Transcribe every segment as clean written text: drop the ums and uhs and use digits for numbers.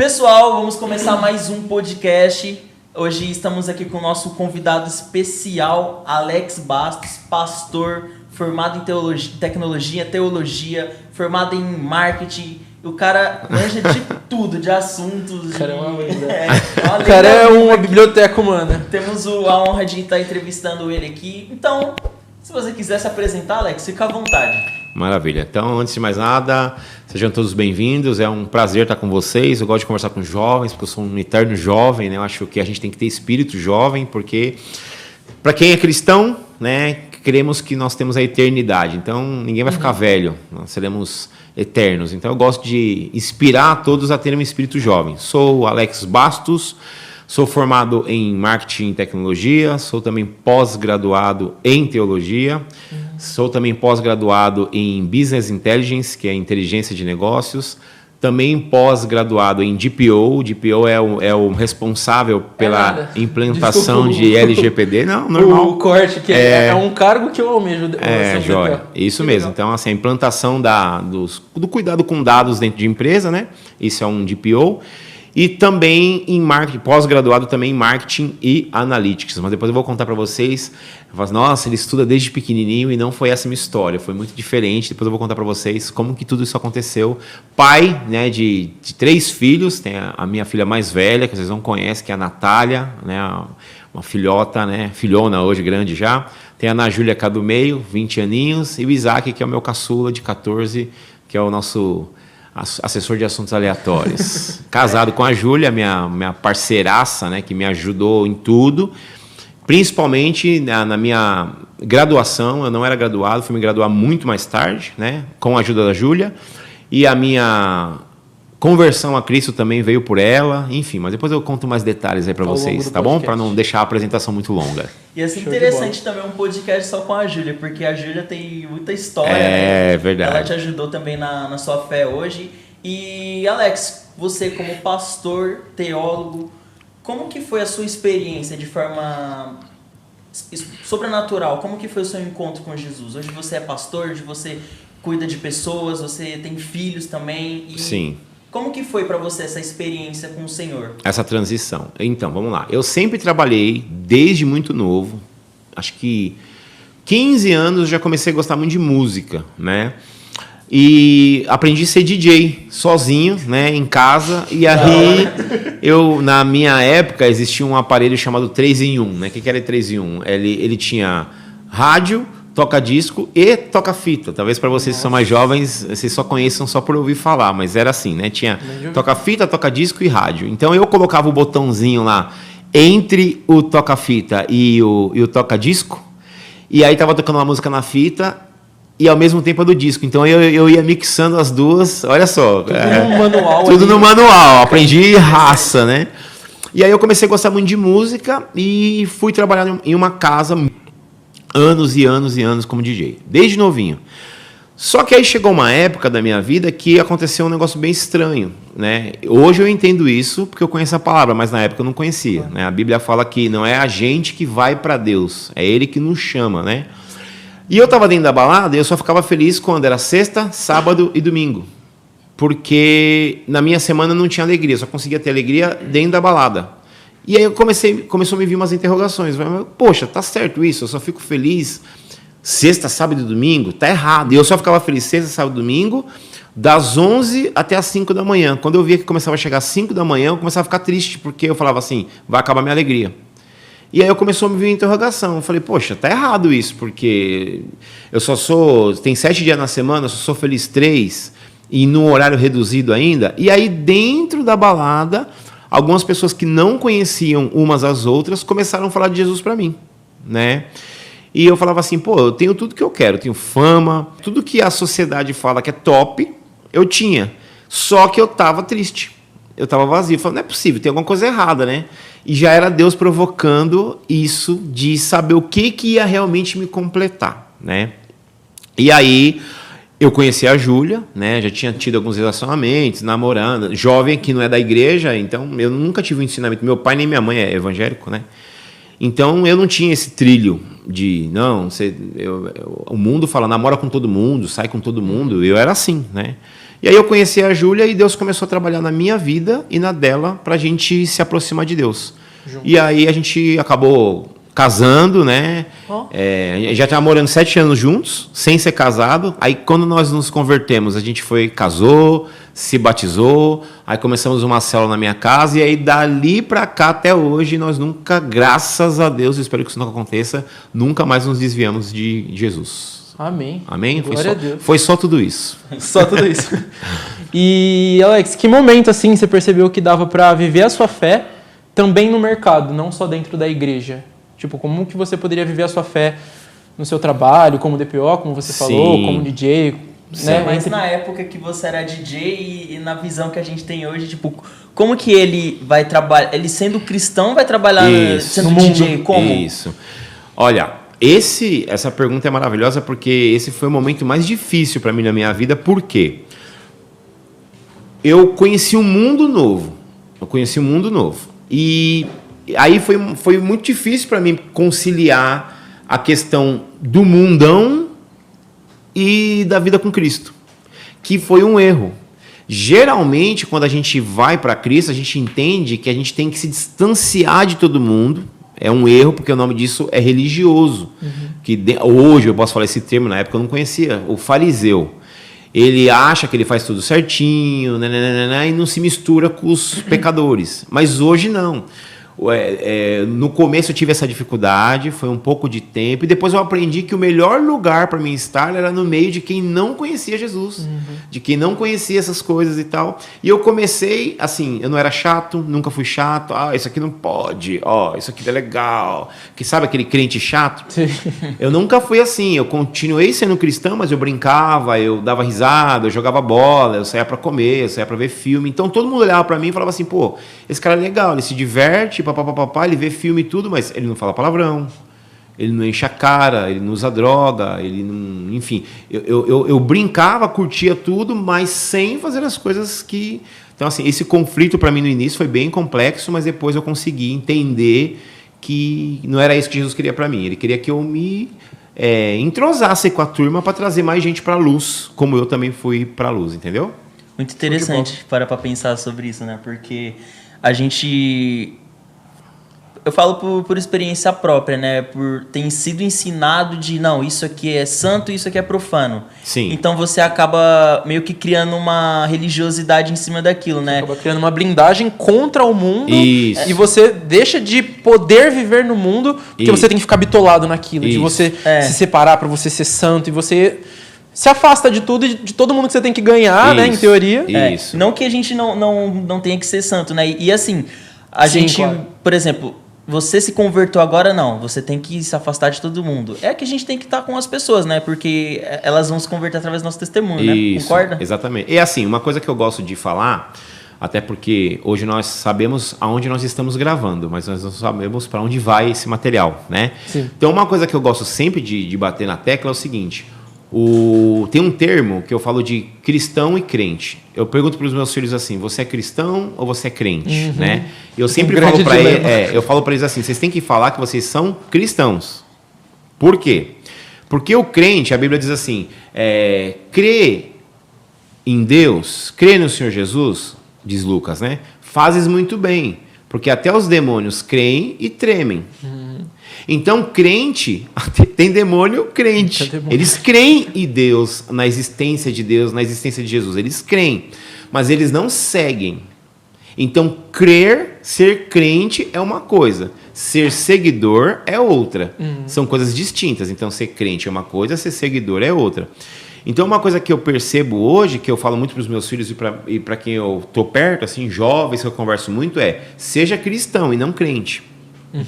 Pessoal, vamos começar mais um podcast. Hoje estamos aqui com o nosso convidado especial, Alex Bastos, pastor, formado em teologia, formado em marketing. O cara manja de tudo, de assuntos. O cara é uma biblioteca humana. Temos a honra de estar entrevistando ele aqui. Então, se você quiser se apresentar, Alex, fica à vontade. Maravilha. Então, antes de mais nada, sejam todos bem-vindos. É um prazer estar com vocês. Eu gosto de conversar com jovens, porque eu sou um eterno jovem, né? Eu acho que a gente tem que ter espírito jovem, porque para quem é cristão, né, cremos que nós temos a eternidade. Então, ninguém vai ficar velho. Nós seremos eternos. Então, eu gosto de inspirar todos a terem um espírito jovem. Sou Alex Bastos. Sou formado em marketing e tecnologia, sou também pós-graduado em teologia, sou também pós-graduado em business intelligence, que é inteligência de negócios, também pós-graduado em DPO. DPO é o responsável pela implantação de LGPD. Não, normal. O corte, que é um cargo que eu almejo. Joia. Isso mesmo. Então, assim, a implantação do cuidado com dados dentro de empresa, né? Isso é um DPO. E também em marketing, pós-graduado também em marketing e analytics. Mas depois eu vou contar para vocês. Nossa, ele estuda desde pequenininho e não foi essa minha história. Foi muito diferente. Depois eu vou contar para vocês como que tudo isso aconteceu. Pai, né, de 3 filhos. Tem a minha filha mais velha, que vocês não conhecem, que é a Natália, né, uma filhota, né, filhona hoje, grande já. Tem a Ana Júlia cá do meio, 20 aninhos. E o Isaac, que é o meu caçula de 14, que é o nosso assessor de assuntos aleatórios. Casado com a Júlia, minha parceiraça, né, que me ajudou em tudo, principalmente na minha graduação. Eu não era graduado, fui me graduar muito mais tarde, né, com a ajuda da Júlia, e a minha conversão a Cristo também veio por ela, enfim, mas depois eu conto mais detalhes aí para vocês, tá bom? Para não deixar a apresentação muito longa. E assim, interessante também um podcast só com a Júlia, porque a Júlia tem muita história, né? Verdade. Ela te ajudou também na sua fé hoje. E Alex, você como pastor, teólogo, como que foi a sua experiência de forma sobrenatural? Como que foi o seu encontro com Jesus? Hoje você é pastor, hoje você cuida de pessoas, você tem filhos também. Sim. Como que foi para você essa experiência com o Senhor? Essa transição. Então, vamos lá. Eu sempre trabalhei, desde muito novo, acho que 15 anos já comecei a gostar muito de música, né? E aprendi a ser DJ sozinho, né, em casa. E aí, na minha época, existia um aparelho chamado 3-em-1, né? O que era 3-em-1? Ele tinha rádio, toca-disco e toca-fita. Talvez para vocês que são mais jovens, vocês só conheçam só por ouvir falar, mas era assim, né? Tinha toca-fita, toca-disco e rádio. Então eu colocava o botãozinho lá entre o toca-fita e o toca-disco, e aí tava tocando uma música na fita e ao mesmo tempo a do disco. Então eu ia mixando as duas, olha só. Tudo no manual. Tudo no manual, aprendi raça, né? E aí eu comecei a gostar muito de música e fui trabalhar em uma casa anos e anos e anos como DJ, desde novinho. Só que aí chegou uma época da minha vida que aconteceu um negócio bem estranho, né? Hoje eu entendo isso porque eu conheço a palavra, mas na época eu não conhecia, né? A Bíblia fala que não é a gente que vai para Deus, é Ele que nos chama, né? E eu estava dentro da balada e eu só ficava feliz quando era sexta, sábado e domingo, porque na minha semana não tinha alegria, só conseguia ter alegria dentro da balada. E aí começou a me vir umas interrogações. Poxa, tá certo isso? Eu só fico feliz sexta, sábado e domingo? Tá errado. E eu só ficava feliz sexta, sábado e domingo, das 11 até as 5 da manhã. Quando eu via que começava a chegar às 5 da manhã, eu começava a ficar triste, porque eu falava assim, vai acabar minha alegria. E aí começou a me vir uma interrogação. Eu falei, poxa, tá errado isso, porque tem 7 dias na semana, eu só sou feliz 3, e num horário reduzido ainda. E aí dentro da balada, algumas pessoas que não conheciam umas às outras começaram a falar de Jesus para mim, né? E eu falava assim, eu tenho tudo que eu quero, eu tenho fama, tudo que a sociedade fala que é top, eu tinha. Só que eu estava triste, eu estava vazio. Eu falei, não é possível, tem alguma coisa errada, né? E já era Deus provocando isso de saber o que ia realmente me completar, né? E aí eu conheci a Júlia, né? Já tinha tido alguns relacionamentos, namorando, jovem que não é da igreja, então eu nunca tive um ensinamento. Meu pai nem minha mãe é evangélico, né? Então eu não tinha esse trilho de, o mundo fala, namora com todo mundo, sai com todo mundo. Eu era assim, né? E aí eu conheci a Júlia e Deus começou a trabalhar na minha vida e na dela pra gente se aproximar de Deus. E aí a gente acabou casando, né? Já estava morando 7 anos juntos, sem ser casado. Aí quando nós nos convertemos, a gente casou, se batizou, aí começamos uma célula na minha casa, e aí dali pra cá até hoje, nós nunca, graças a Deus, espero que isso nunca aconteça, nunca mais nos desviamos de Jesus. Amém. Amém? Glória a Deus. Foi só tudo isso. Só tudo isso. E, Alex, que momento assim você percebeu que dava pra viver a sua fé também no mercado, não só dentro da igreja? Tipo, como que você poderia viver a sua fé no seu trabalho, como DPO, como você falou, como DJ, né? Mas na época que você era DJ e na visão que a gente tem hoje, tipo, como que ele vai trabalhar? Ele sendo cristão vai trabalhar sendo DJ? Como? Isso. Olha, essa pergunta é maravilhosa porque esse foi o momento mais difícil para mim na minha vida. Por quê? Eu conheci um mundo novo. E aí foi muito difícil para mim conciliar a questão do mundão e da vida com Cristo, que foi um erro. Geralmente, quando a gente vai para Cristo, a gente entende que a gente tem que se distanciar de todo mundo. É um erro, porque o nome disso é religioso. Hoje eu posso falar esse termo, na época eu não conhecia. O fariseu. Ele acha que ele faz tudo certinho, e não se mistura com os pecadores. Mas hoje não. No começo eu tive essa dificuldade, foi um pouco de tempo, e depois eu aprendi que o melhor lugar para mim estar era no meio de quem não conhecia Jesus, de quem não conhecia essas coisas e tal. E eu comecei, assim, eu não era chato, nunca fui chato, isso aqui não pode, isso aqui é legal, que sabe aquele crente chato? Sim. Eu nunca fui assim, eu continuei sendo cristão, mas eu brincava, eu dava risada, eu jogava bola, eu saía para comer, eu saía para ver filme, então todo mundo olhava para mim e falava assim, pô, esse cara é legal, ele se diverte, papapá, ele vê filme e tudo, mas ele não fala palavrão, ele não enche a cara, ele não usa droga, ele não... Enfim, eu brincava, curtia tudo, mas sem fazer as coisas que... Então, assim, esse conflito para mim no início foi bem complexo, mas depois eu consegui entender que não era isso que Jesus queria para mim. Ele queria que eu me entrosasse com a turma para trazer mais gente para a luz, como eu também fui para a luz, entendeu? Muito interessante para pensar sobre isso, né? Porque a gente... Eu falo por experiência própria, né? Por ter sido ensinado de, não, isso aqui é santo, isso aqui é profano. Sim. Então você acaba meio que criando uma religiosidade em cima daquilo, né? Acaba criando uma blindagem contra o mundo. Isso. E você deixa de poder viver no mundo porque você tem que ficar bitolado naquilo. Isso. De você se separar para você ser santo. E você se afasta de tudo e de todo mundo que você tem que ganhar, né? Em teoria. Isso. Não que a gente não tenha que ser santo, né? E assim, Sim, gente, claro. por exemplo... Você se converteu agora, não. Você tem que se afastar de todo mundo. É que a gente tem que estar com as pessoas, né? Porque elas vão se converter através do nosso testemunho, né? Concorda? Exatamente. E assim, uma coisa que eu gosto de falar, até porque hoje nós sabemos aonde nós estamos gravando, mas nós não sabemos para onde vai esse material, né? Sim. Então, uma coisa que eu gosto sempre de bater na tecla é o seguinte... Tem um termo que eu falo de cristão e crente. Eu pergunto para os meus filhos assim: você é cristão ou você é crente? Né? Eu sempre falo para eles, eu falo para eles assim: vocês têm que falar que vocês são cristãos. Por quê? Porque o crente, a Bíblia diz assim: crê em Deus, crê no Senhor Jesus, diz Lucas, né? Fazes muito bem, porque até os demônios creem e tremem. Então, crente, tem demônio crente. Eles creem em Deus, na existência de Deus, na existência de Jesus. Eles creem, mas eles não seguem. Então, crer, ser crente é uma coisa. Ser seguidor é outra. São coisas distintas. Então, ser crente é uma coisa, ser seguidor é outra. Então, uma coisa que eu percebo hoje, que eu falo muito para os meus filhos e para quem eu estou perto, assim, jovens que eu converso muito, seja cristão e não crente.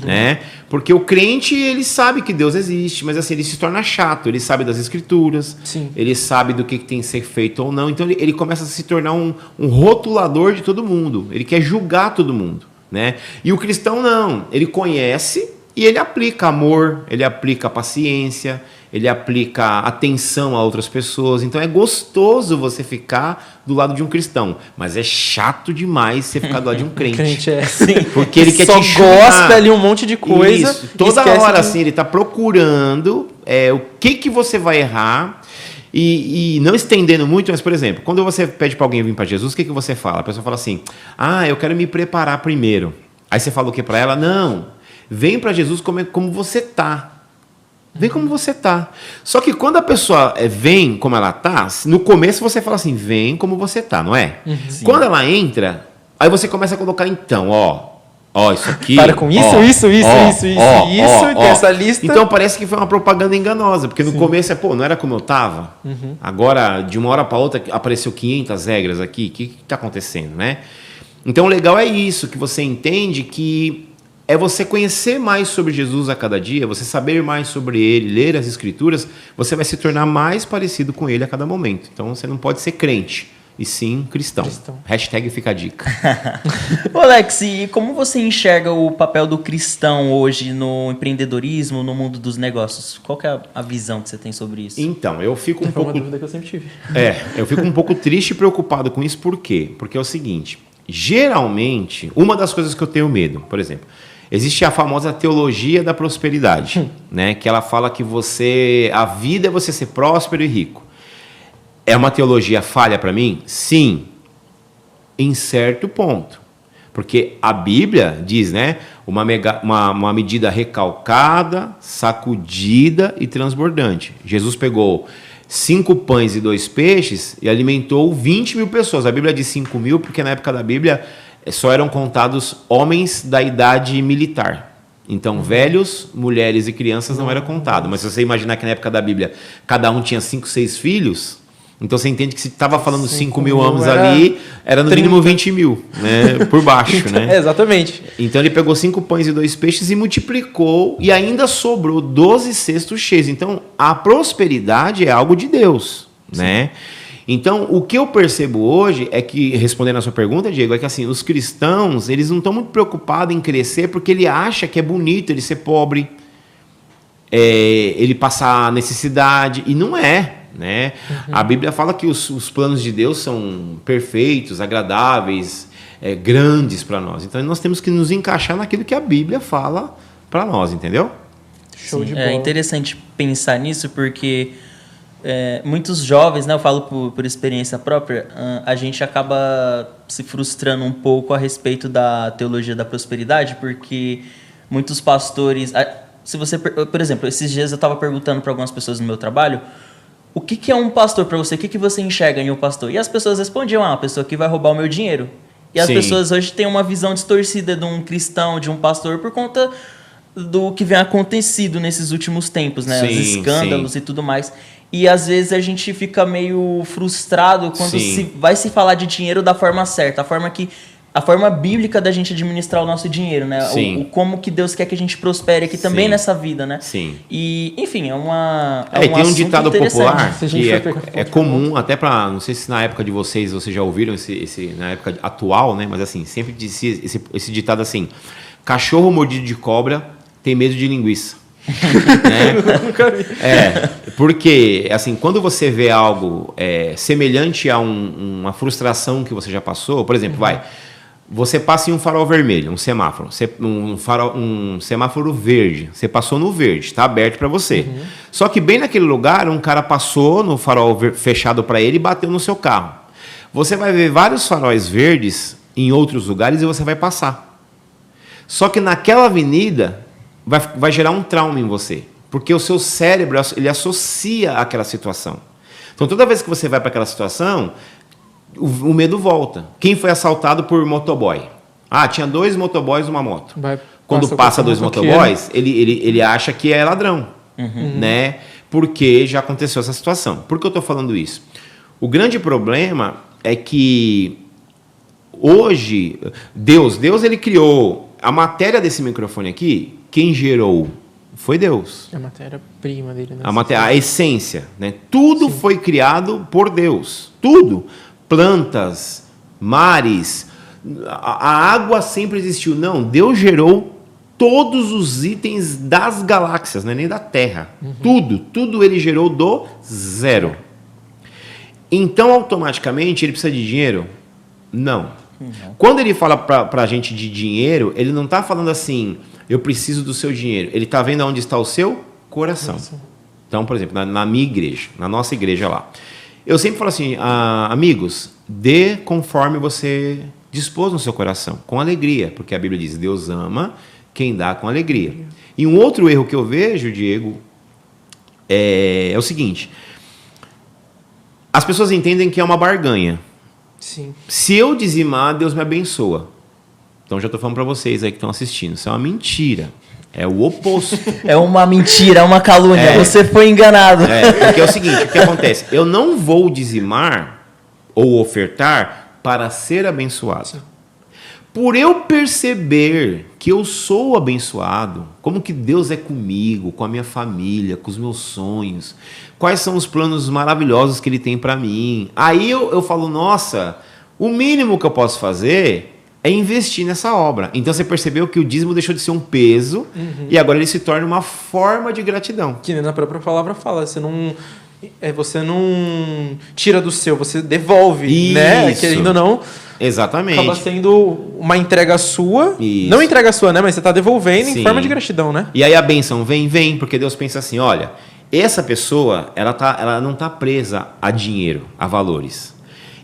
Né? Porque o crente, ele sabe que Deus existe, mas assim, ele se torna chato, ele sabe das escrituras, Sim. Ele sabe do que tem que ser feito ou não, então ele começa a se tornar um rotulador de todo mundo, ele quer julgar todo mundo, né? E o cristão não, ele conhece e ele aplica amor, ele aplica paciência, ele aplica atenção a outras pessoas. Então é gostoso você ficar do lado de um cristão, mas é chato demais você ficar do lado de um crente. Crente sim. Porque ele quer só te julgar. gosta ali um monte de coisa. Isso. Toda hora assim ele está procurando o que você vai errar. E não estendendo muito, mas, por exemplo, quando você pede para alguém vir para Jesus, o que você fala? A pessoa fala assim, eu quero me preparar primeiro. Aí você fala o que para ela? Não, vem para Jesus como você tá. Vem como você tá. Só que quando a pessoa vem como ela tá, no começo você fala assim, vem como você tá, não é? Sim. Quando ela entra, aí você começa a colocar então, isso aqui. Para com isso, tem essa lista. Então parece que foi uma propaganda enganosa, porque no começo não era como eu tava. Agora, de uma hora para outra, apareceu 500 regras aqui. O que está acontecendo, né? Então o legal é isso, que você entende que é você conhecer mais sobre Jesus a cada dia, você saber mais sobre ele, ler as escrituras, você vai se tornar mais parecido com ele a cada momento. Então você não pode ser crente. E sim, cristão. Hashtag fica a dica. Ô Alex, e como você enxerga o papel do cristão hoje no empreendedorismo, no mundo dos negócios? Qual que é a visão que você tem sobre isso? Então, eu fico Foi uma dúvida que eu sempre tive. Eu fico um pouco triste e preocupado com isso. Por quê? Porque é o seguinte, geralmente, uma das coisas que eu tenho medo, por exemplo, existe a famosa teologia da prosperidade, né? Que ela fala que a vida é você ser próspero e rico. É uma teologia falha para mim? Sim, em certo ponto. Porque a Bíblia diz, né? Uma medida recalcada, sacudida e transbordante. Jesus pegou 5 pães e 2 peixes e alimentou 20 mil pessoas. A Bíblia diz 5 mil porque na época da Bíblia só eram contados homens da idade militar. Então, velhos, mulheres e crianças não eram contados. Mas se você imaginar que na época da Bíblia cada um tinha 5, 6 filhos... Então você entende que se estava falando 5 mil homens ali, era no mínimo 20 mil, né? Por baixo, né? Exatamente. Então ele pegou 5 pães e 2 peixes e multiplicou, e ainda sobrou 12 cestos cheios. Então a prosperidade é algo de Deus, né? Então o que eu percebo hoje é que, respondendo a sua pergunta, Diego, é que assim, os cristãos, eles não estão muito preocupados em crescer porque ele acha que é bonito ele ser pobre, ele passar necessidade, e não é. Né? A Bíblia fala que os planos de Deus são perfeitos, agradáveis, grandes para nós. Então nós temos que nos encaixar naquilo que a Bíblia fala para nós, entendeu? Show de bola. É interessante pensar nisso porque muitos jovens, né, eu falo por experiência própria, a gente acaba se frustrando um pouco a respeito da teologia da prosperidade, porque muitos pastores... Se você, por exemplo, esses dias eu estava perguntando para algumas pessoas no meu trabalho o que é um pastor para você? O que você enxerga em um pastor? E as pessoas respondiam, uma pessoa que vai roubar o meu dinheiro. E as pessoas hoje têm uma visão distorcida de um cristão, de um pastor, por conta do que vem acontecido nesses últimos tempos, né? Os escândalos e tudo mais. E às vezes a gente fica meio frustrado quando vai se falar de dinheiro da forma certa, a forma bíblica da gente administrar o nosso dinheiro, né? O como que Deus quer que a gente prospere aqui também nessa vida, né? Sim. E, enfim, tem um ditado popular que é comum, até para, não sei se na época de vocês já ouviram na época atual, né? Mas assim, sempre dizia esse ditado assim: cachorro mordido de cobra tem medo de linguiça. Né? Nunca vi. Porque assim, quando você vê algo semelhante a uma frustração que você já passou, por exemplo, você passa em um farol vermelho, um semáforo, um semáforo verde. Você passou no verde, está aberto para você. Só que bem naquele lugar, um cara passou no farol fechado para ele e bateu no seu carro. Você vai ver vários faróis verdes em outros lugares e você vai passar. Só que naquela avenida vai gerar um trauma em você, porque o seu cérebro ele associa aquela situação. Então toda vez que você vai para aquela situação, o medo volta. Quem foi assaltado por motoboy? Tinha 2 motoboys numa moto. Quando passa 2 motoboys, ele acha que é ladrão, né? Porque já aconteceu essa situação. Por que eu estou falando isso? O grande problema é que hoje Deus ele criou a matéria desse microfone aqui. Quem gerou foi Deus. A matéria-prima dele. A essência, né? Tudo foi criado por Deus. Tudo. Plantas, mares, a água sempre existiu. Não, Deus gerou todos os itens das galáxias, né? Nem da Terra. Tudo ele gerou do zero. Então, automaticamente, ele precisa de dinheiro? Não. Quando ele fala para a gente de dinheiro, ele não está falando assim, eu preciso do seu dinheiro. Ele está vendo onde está o seu coração. Então, por exemplo, na minha igreja, na nossa igreja lá, eu sempre falo assim, amigos, dê conforme você dispôs no seu coração, com alegria, porque a Bíblia diz, Deus ama quem dá com alegria. E um outro erro que eu vejo, Diego, é o seguinte, as pessoas entendem que é uma barganha. Sim. Se eu dizimar, Deus me abençoa. Então já estou falando para vocês aí que estão assistindo, isso é uma mentira. É o oposto. É uma mentira, é uma calúnia. Você foi enganado. Porque é o seguinte, o que acontece? Eu não vou dizimar ou ofertar para ser abençoado. Sim. Por eu perceber que eu sou abençoado, como que Deus é comigo, com a minha família, com os meus sonhos, quais são os planos maravilhosos que Ele tem para mim. Aí eu falo, nossa, o mínimo que eu posso fazer é investir nessa obra. Então você percebeu que o dízimo deixou de ser um peso e agora ele se torna uma forma de gratidão. Que nem na própria palavra fala, você não tira do seu, você devolve, isso, né? Querendo ou não, exatamente. Acaba sendo uma entrega sua, isso. Não entrega sua, né? Mas você está devolvendo Sim. em forma de gratidão, né? E aí a bênção vem, porque Deus pensa assim, olha, essa pessoa, ela não está presa a dinheiro, a valores.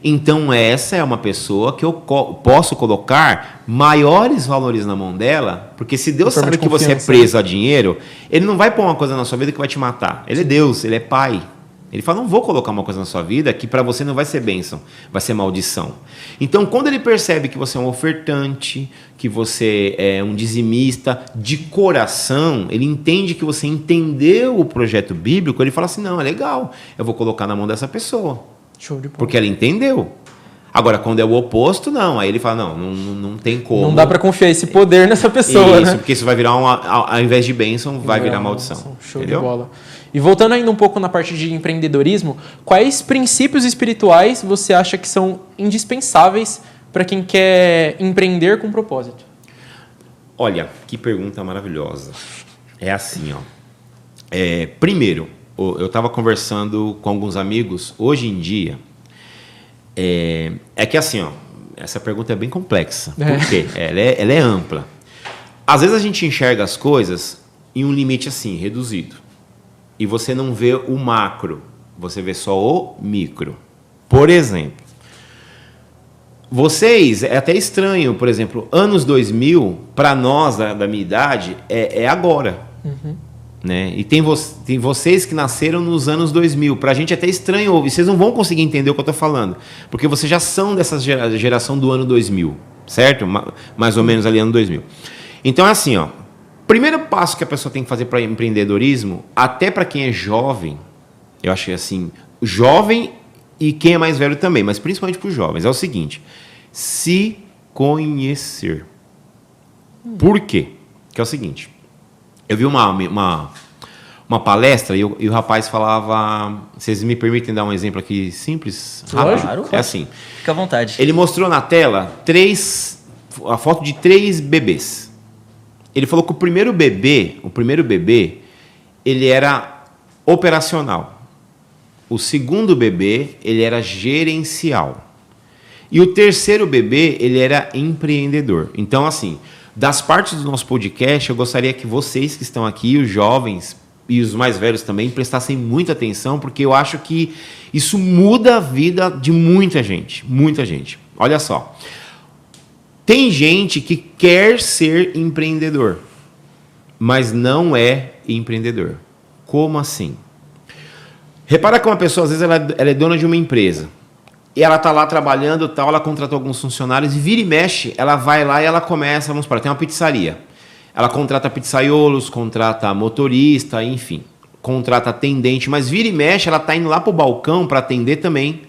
Então essa é uma pessoa que eu posso colocar maiores valores na mão dela, porque se Deus sabe que você é preso a dinheiro, Ele não vai pôr uma coisa na sua vida que vai te matar. Ele é Deus, Ele é Pai. Ele fala, não vou colocar uma coisa na sua vida que para você não vai ser bênção, vai ser maldição. Então quando Ele percebe que você é um ofertante, que você é um dizimista de coração, Ele entende que você entendeu o projeto bíblico, Ele fala assim, não, é legal, eu vou colocar na mão dessa pessoa. Show de bola. Porque ela entendeu. Agora, quando é o oposto, não. Aí ele fala, não tem como. Não dá para confiar esse poder nessa pessoa, isso, né? porque isso vai virar, ao invés de bênção, vai virar maldição. Show de bola. E voltando ainda um pouco na parte de empreendedorismo, quais princípios espirituais você acha que são indispensáveis para quem quer empreender com propósito? Olha, que pergunta maravilhosa. É assim, ó. Primeiro, eu estava conversando com alguns amigos, hoje em dia, que assim, ó, essa pergunta é bem complexa, porque ela é ampla. Às vezes a gente enxerga as coisas em um limite assim, reduzido, e você não vê o macro, você vê só o micro. Por exemplo, vocês, é até estranho, por exemplo, anos 2000, para nós da minha idade, é agora. Né? E tem vocês que nasceram nos anos 2000. Pra gente é até estranho ouvir. Vocês não vão conseguir entender o que eu tô falando. Porque vocês já são dessa geração do ano 2000. Certo? Mais ou menos ali ano 2000. Então é assim, ó. Primeiro passo que a pessoa tem que fazer para empreendedorismo, até para quem é jovem, eu acho que assim, jovem e quem é mais velho também, mas principalmente para os jovens, é o seguinte: se conhecer. Por quê? Que é o seguinte. Eu vi uma palestra e o rapaz falava... Vocês me permitem dar um exemplo aqui simples? Rápido? Claro. É assim. Fica à vontade. Ele mostrou na tela a foto de 3 bebês. Ele falou que o primeiro bebê, ele era operacional. O segundo bebê, ele era gerencial. E o terceiro bebê, ele era empreendedor. Então, assim... Das partes do nosso podcast, eu gostaria que vocês que estão aqui, os jovens e os mais velhos também, prestassem muita atenção, porque eu acho que isso muda a vida de muita gente. Muita gente. Olha só. Tem gente que quer ser empreendedor, mas não é empreendedor. Como assim? Repara que uma pessoa, às vezes, ela é dona de uma empresa. E ela está lá trabalhando, tal, ela contratou alguns funcionários e vira e mexe, ela vai lá e ela começa, vamos supor, tem uma pizzaria. Ela contrata pizzaiolos, contrata motorista, enfim, contrata atendente, mas vira e mexe, ela está indo lá para o balcão para atender também.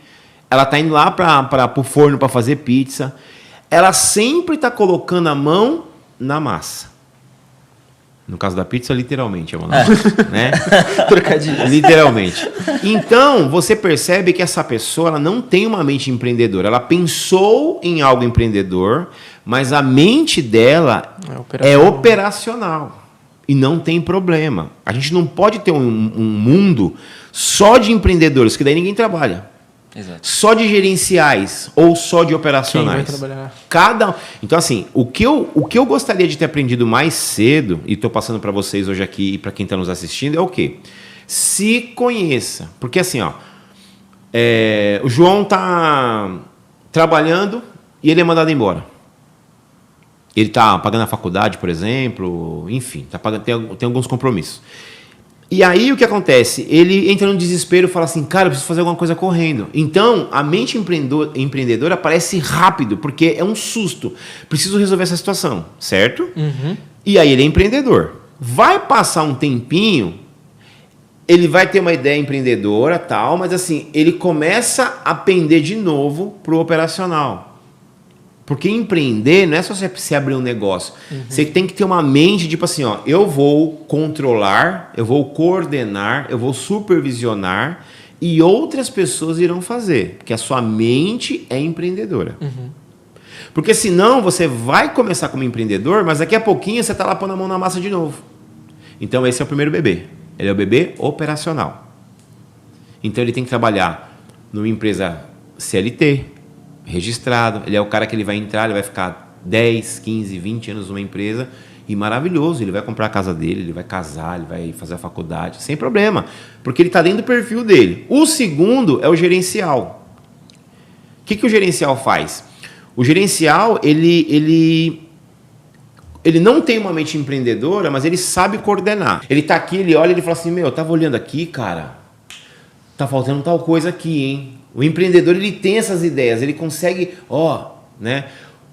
Ela está indo lá para o forno para fazer pizza. Ela sempre está colocando a mão na massa. No caso da pizza, literalmente, né? Trocadilho. Literalmente. Então, você percebe que essa pessoa ela não tem uma mente empreendedora. Ela pensou em algo empreendedor, mas a mente dela é operacional. E não tem problema. A gente não pode ter um mundo só de empreendedores, que daí ninguém trabalha. Exato. Só de gerenciais ou só de operacionais. Quem vai trabalhar? Então, assim, o que eu gostaria de ter aprendido mais cedo, e estou passando para vocês hoje aqui e para quem está nos assistindo, é o quê? Se conheça. Porque assim, ó, o João tá trabalhando e ele é mandado embora. Ele tá pagando a faculdade, por exemplo, enfim, tá pagando, tem alguns compromissos. E aí o que acontece? Ele entra no desespero e fala assim, cara, eu preciso fazer alguma coisa correndo. Então, a mente empreendedora aparece rápido, porque é um susto. Preciso resolver essa situação, certo? Uhum. E aí ele é empreendedor. Vai passar um tempinho, ele vai ter uma ideia empreendedora, tal, mas assim, ele começa a pender de novo pro operacional. Porque empreender não é só você abrir um negócio. Uhum. Você tem que ter uma mente, tipo assim, ó, eu vou controlar, eu vou coordenar, eu vou supervisionar e outras pessoas irão fazer. Porque a sua mente é empreendedora. Uhum. Porque senão você vai começar como empreendedor, mas daqui a pouquinho você está lá pondo a mão na massa de novo. Então esse é o primeiro bebê. Ele é o bebê operacional. Então ele tem que trabalhar numa empresa CLT, registrado, ele é o cara que ele vai entrar, ele vai ficar 10, 15, 20 anos numa empresa e maravilhoso, ele vai comprar a casa dele, ele vai casar, ele vai fazer a faculdade, sem problema, porque ele está dentro do perfil dele. O segundo é o gerencial. O que o gerencial faz? O gerencial, ele não tem uma mente empreendedora, mas ele sabe coordenar. Ele está aqui, ele olha e ele fala assim, eu estava olhando aqui, cara, tá faltando tal coisa aqui, hein? O empreendedor, ele tem essas ideias, ele consegue, né?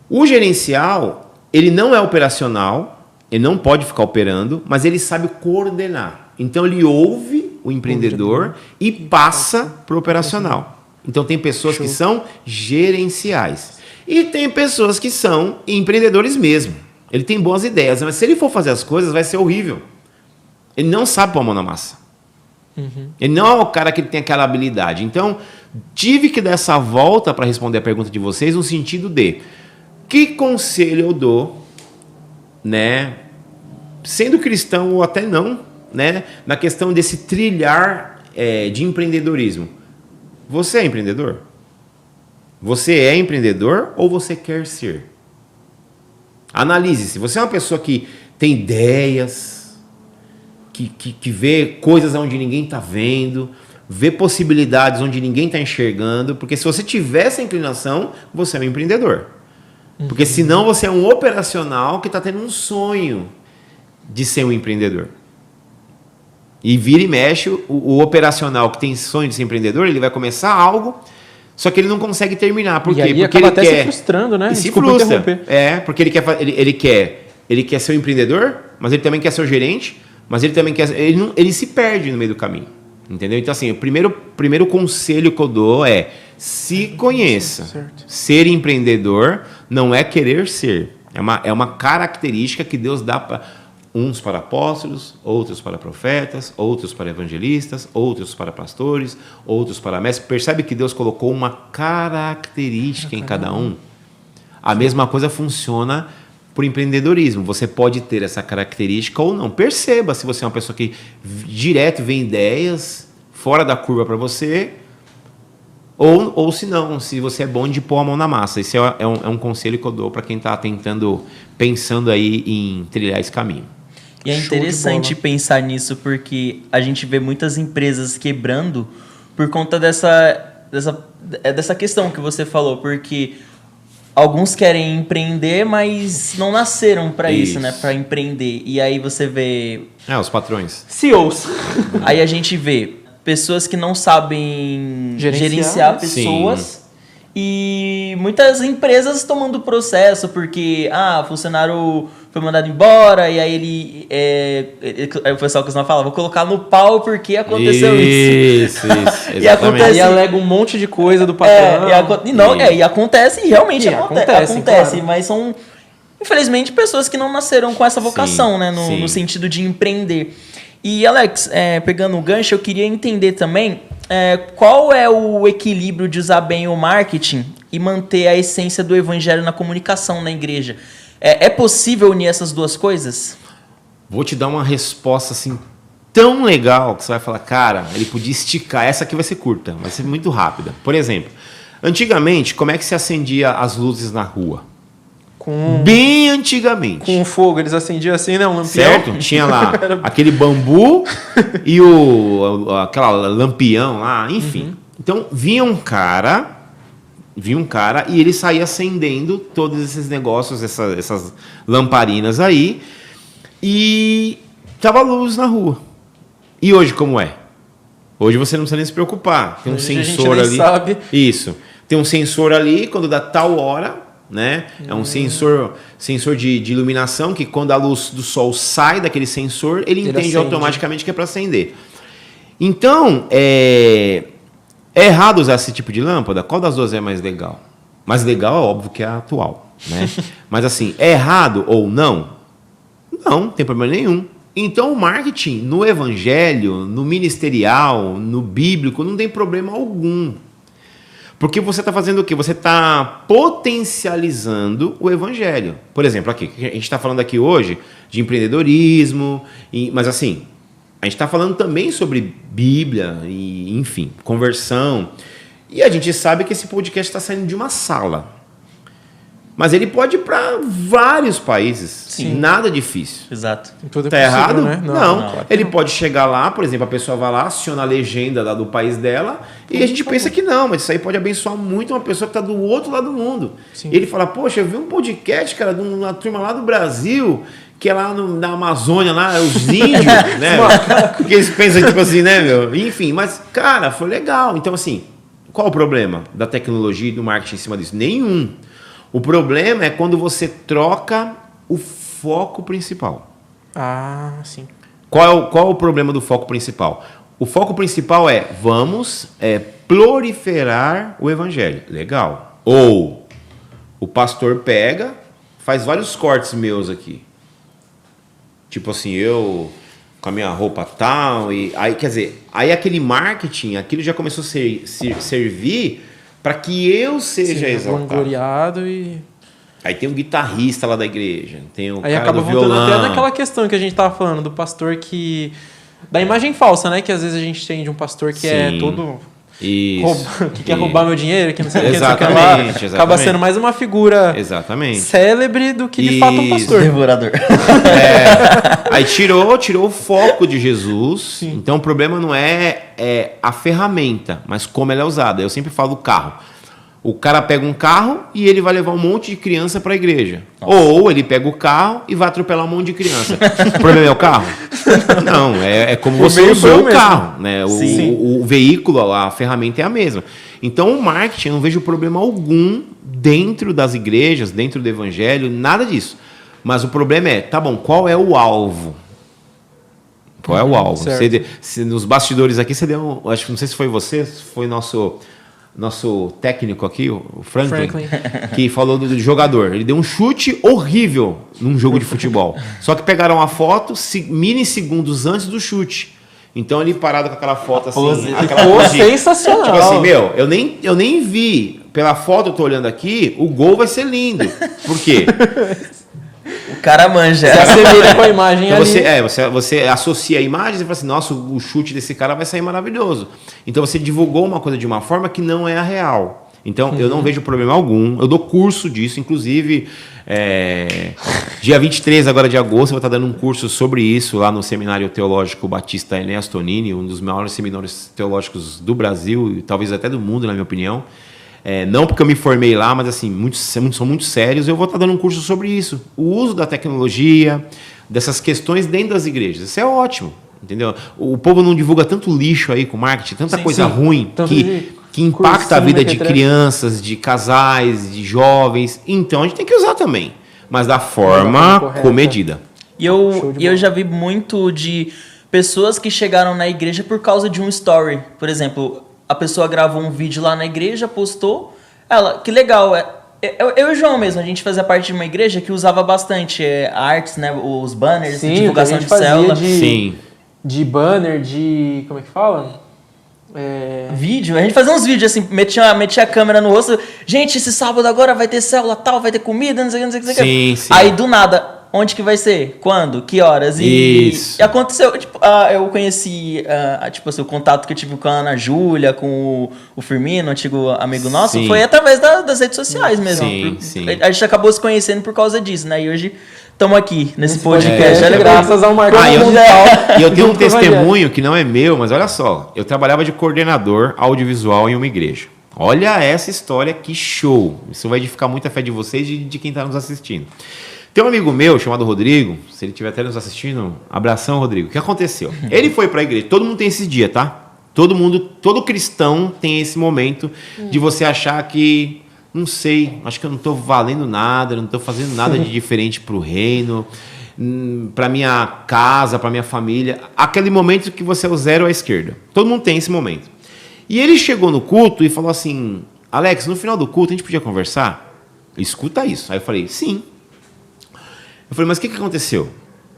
O gerencial, ele não é operacional, ele não pode ficar operando, mas ele sabe coordenar. Então ele ouve o empreendedor e passa para o operacional. Então tem pessoas que são gerenciais e tem pessoas que são empreendedores mesmo. Ele tem boas ideias, mas se ele for fazer as coisas vai ser horrível. Ele não sabe pôr a mão na massa. Uhum. Ele não é o cara que tem aquela habilidade. Então, tive que dar essa volta para responder a pergunta de vocês no sentido de que conselho eu dou, né, sendo cristão ou até não, né, na questão desse trilhar de empreendedorismo. Você é empreendedor? Você é empreendedor ou você quer ser? Analise. Se você é uma pessoa que tem ideias, que vê coisas onde ninguém está vendo, vê possibilidades onde ninguém está enxergando, porque se você tiver essa inclinação, você é um empreendedor. Uhum. Porque senão você é um operacional que está tendo um sonho de ser um empreendedor. E vira e mexe, o operacional que tem sonho de ser empreendedor, ele vai começar algo, só que ele não consegue terminar. Por quê? Porque acaba ele até se frustrando, né? Se frustra. Porque ele quer ser um empreendedor, mas ele também quer ser o gerente, mas ele também quer... Ele se perde no meio do caminho. Entendeu? Então, assim, o primeiro conselho que eu dou é se conheça. Certo. Ser empreendedor não é querer ser. É uma característica que Deus dá para uns para apóstolos, outros para profetas, outros para evangelistas, outros para pastores, outros para mestres. Percebe que Deus colocou uma característica em cada um? A mesma coisa funciona por empreendedorismo. Você pode ter essa característica ou não. Perceba se você é uma pessoa que direto vê ideias fora da curva para você, ou se não, se você é bom de pôr a mão na massa. Esse é um conselho que eu dou para quem está pensando aí em trilhar esse caminho. E é interessante pensar nisso, porque a gente vê muitas empresas quebrando por conta dessa questão que você falou, porque alguns querem empreender, mas não nasceram para isso, né? Para empreender. E aí você vê... os patrões. CEOs. Aí a gente vê pessoas que não sabem gerenciar pessoas. Sim. E muitas empresas tomando processo, porque o funcionário foi mandado embora, e aí aí o pessoal costuma falar, vou colocar no pau porque aconteceu isso. E acontece, e alega um monte de coisa do patrão. E acontece, e realmente acontece, claro. Mas são, infelizmente, pessoas que não nasceram com essa vocação, né, no sentido de empreender. E, Alex, pegando o gancho, eu queria entender também qual é o equilíbrio de usar bem o marketing e manter a essência do evangelho na comunicação na igreja. É possível unir essas duas coisas? Vou te dar uma resposta assim tão legal que você vai falar, cara, ele podia esticar. Essa aqui vai ser curta, vai ser muito rápida. Por exemplo, antigamente, como é que se acendia as luzes na rua? Bem antigamente. Com fogo, eles acendiam assim, né? Um lampião. Certo? Tinha lá aquele bambu e aquela lampião lá, enfim. Então, vinha um cara e ele saía acendendo todos esses negócios, essas lamparinas aí, e tava luz na rua. E hoje como é? Hoje você não precisa nem se preocupar. Tem um Hoje sensor a gente nem ali. sabe. Isso. Tem um sensor ali, quando dá tal hora, né? É um sensor de iluminação que quando a luz do sol sai daquele sensor, ele entende acende. automaticamente que é para acender. Então, é errado usar esse tipo de lâmpada? Qual das duas é mais legal? Mais legal é óbvio que é a atual, né? Mas assim, é errado ou não? Não, não tem problema nenhum. Então o marketing no evangelho, no ministerial, no bíblico, não tem problema algum. Porque você está fazendo o quê? Você está potencializando o evangelho. Por exemplo, aqui, a gente está falando aqui hoje de empreendedorismo, mas assim, a gente está falando também sobre Bíblia, e, enfim, conversão. E a gente sabe que esse podcast está saindo de uma sala. Mas ele pode ir para vários países. Sim. Nada difícil. Exato. Tudo é Tá possível, errado? né? Não. Ele pode chegar lá, por exemplo, a pessoa vai lá, aciona a legenda lá do país dela, e a gente pensa que não, mas isso aí pode abençoar muito uma pessoa que está do outro lado do mundo. Sim. E ele fala, poxa, eu vi um podcast, cara, de uma turma lá do Brasil, que é lá na Amazônia, lá, os índios, né? Porque eles pensam, tipo assim, né, meu? Enfim, mas, cara, foi legal. Então, assim, qual o problema da tecnologia e do marketing em cima disso? Nenhum. O problema é quando você troca o foco principal. Ah, sim. Qual é o problema do foco principal? O foco principal é vamos proliferar o evangelho. Legal. Ou o pastor pega, faz vários cortes meus aqui. Tipo assim, eu com a minha roupa tal. E aí, quer dizer, aí aquele marketing, aquilo já começou a servir para que eu seja exaltado. Vangloriado e... Aí tem um guitarrista lá da igreja, tem o Aí cara acaba do voltando violão. até naquela questão que a gente tava falando, do pastor que... Da imagem falsa, né? Que às vezes a gente tem de um pastor que é Sim. todo... Isso. que quer roubar meu dinheiro, que não sei o que, não sei o que lá. Exatamente. Acaba sendo mais uma figura Exatamente. célebre do que de fato um Isso. pastor. Devorador. Aí tirou o foco de Jesus. Sim. Então o problema não é a ferramenta, mas como ela é usada. Eu sempre falo do carro. O cara pega um carro e ele vai levar um monte de criança para a igreja. Nossa. Ou ele pega o carro e vai atropelar um monte de criança. O problema é o carro? Não, é como você usou o carro. Né? O veículo, a ferramenta é a mesma. Então o marketing, eu não vejo problema algum dentro das igrejas, dentro do evangelho, nada disso. Mas o problema é, tá bom, qual é o alvo? Qual é o alvo? Nos bastidores aqui, você deu, acho que não sei se foi você, se foi nosso técnico aqui, o Franklin, que falou do jogador. Ele deu um chute horrível num jogo de futebol. Só que pegaram a foto milissegundos antes do chute. Então ele parado com aquela foto assim. Aquela pose sensacional. Tipo assim, meu, eu nem vi. Pela foto eu tô olhando aqui, o gol vai ser lindo. Por quê? O cara manja. Você assemelha com a imagem então ali. você associa a imagem e fala assim, nossa, o chute desse cara vai sair maravilhoso. Então você divulgou uma coisa de uma forma que não é a real. Então eu não vejo problema algum. Eu dou curso disso, inclusive dia 23 agora de agosto eu vou estar dando um curso sobre isso lá no Seminário Teológico Batista Enéas Tonini, um dos maiores seminários teológicos do Brasil e talvez até do mundo, na minha opinião. Não porque eu me formei lá, mas assim, são muito sérios. Eu vou estar dando um curso sobre isso. O uso da tecnologia, dessas questões dentro das igrejas. Isso é ótimo, entendeu? O povo não divulga tanto lixo aí com marketing, tanta coisa ruim que impacta a vida de crianças, de casais, de jovens. Então a gente tem que usar também, mas da forma comedida. E eu já vi muito de pessoas que chegaram na igreja por causa de um story. Por exemplo, a pessoa gravou um vídeo lá na igreja, postou. Ela, que legal. Eu e o João mesmo, a gente fazia parte de uma igreja que usava bastante artes, né? Os banners, divulgação de célula. De banner, de... Como é que fala? Vídeo. A gente fazia uns vídeos assim, metia a câmera no rosto. Gente, esse sábado agora vai ter célula tal, vai ter comida, não sei o que. Sim. Aí do nada, onde que vai ser? Quando? Que horas? E, Isso. e aconteceu, tipo, eu conheci, tipo assim, o contato que eu tive com a Ana Júlia, com o Firmino, antigo amigo nosso, Sim. foi através das redes sociais mesmo. Sim, sim. A gente acabou se conhecendo por causa disso, né? E hoje estamos aqui, nesse podcast. podcast, Olha, graças ao Marcão Ah, Mundial. E eu tenho um Junto com o Rogério. testemunho que não é meu, mas olha só. Eu trabalhava de coordenador audiovisual em uma igreja. Olha essa história, que show. Isso vai edificar muita fé de vocês e de quem está nos assistindo. Tem um amigo meu chamado Rodrigo, se ele estiver até nos assistindo, abração, Rodrigo. O que aconteceu? Ele foi para a igreja, todo mundo tem esse dia, tá? Todo cristão tem esse momento de você achar que, não sei, acho que eu não estou valendo nada, não estou fazendo nada de diferente para o reino, para minha casa, para minha família. Aquele momento que você é o zero à esquerda. Todo mundo tem esse momento. E ele chegou no culto e falou assim, Alex, no final do culto a gente podia conversar? Escuta isso. Aí eu falei, sim. Eu falei, mas o que aconteceu?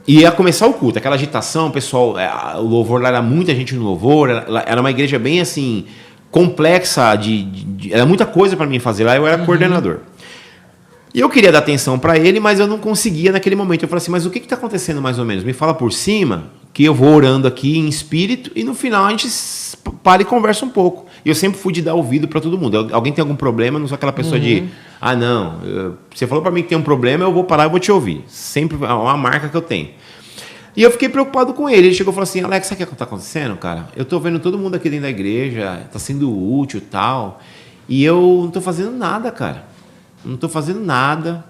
E ia começar o culto, aquela agitação, o pessoal, o louvor lá era muita gente no louvor, era uma igreja bem assim, complexa, era muita coisa para mim fazer lá, eu era coordenador. E eu queria dar atenção para ele, mas eu não conseguia naquele momento. Eu falei assim, mas o que está acontecendo mais ou menos? Me fala por cima, que eu vou orando aqui em espírito, e no final a gente para e conversa um pouco. E eu sempre fui de dar ouvido para todo mundo. Alguém tem algum problema, não sou aquela pessoa de, você falou para mim que tem um problema, eu vou parar e vou te ouvir. Sempre é uma marca que eu tenho. E eu fiquei preocupado com ele. Ele chegou e falou assim, Alex, sabe o que está acontecendo, cara? Eu estou vendo todo mundo aqui dentro da igreja, está sendo útil e tal, e eu não estou fazendo nada, cara. Não estou fazendo nada,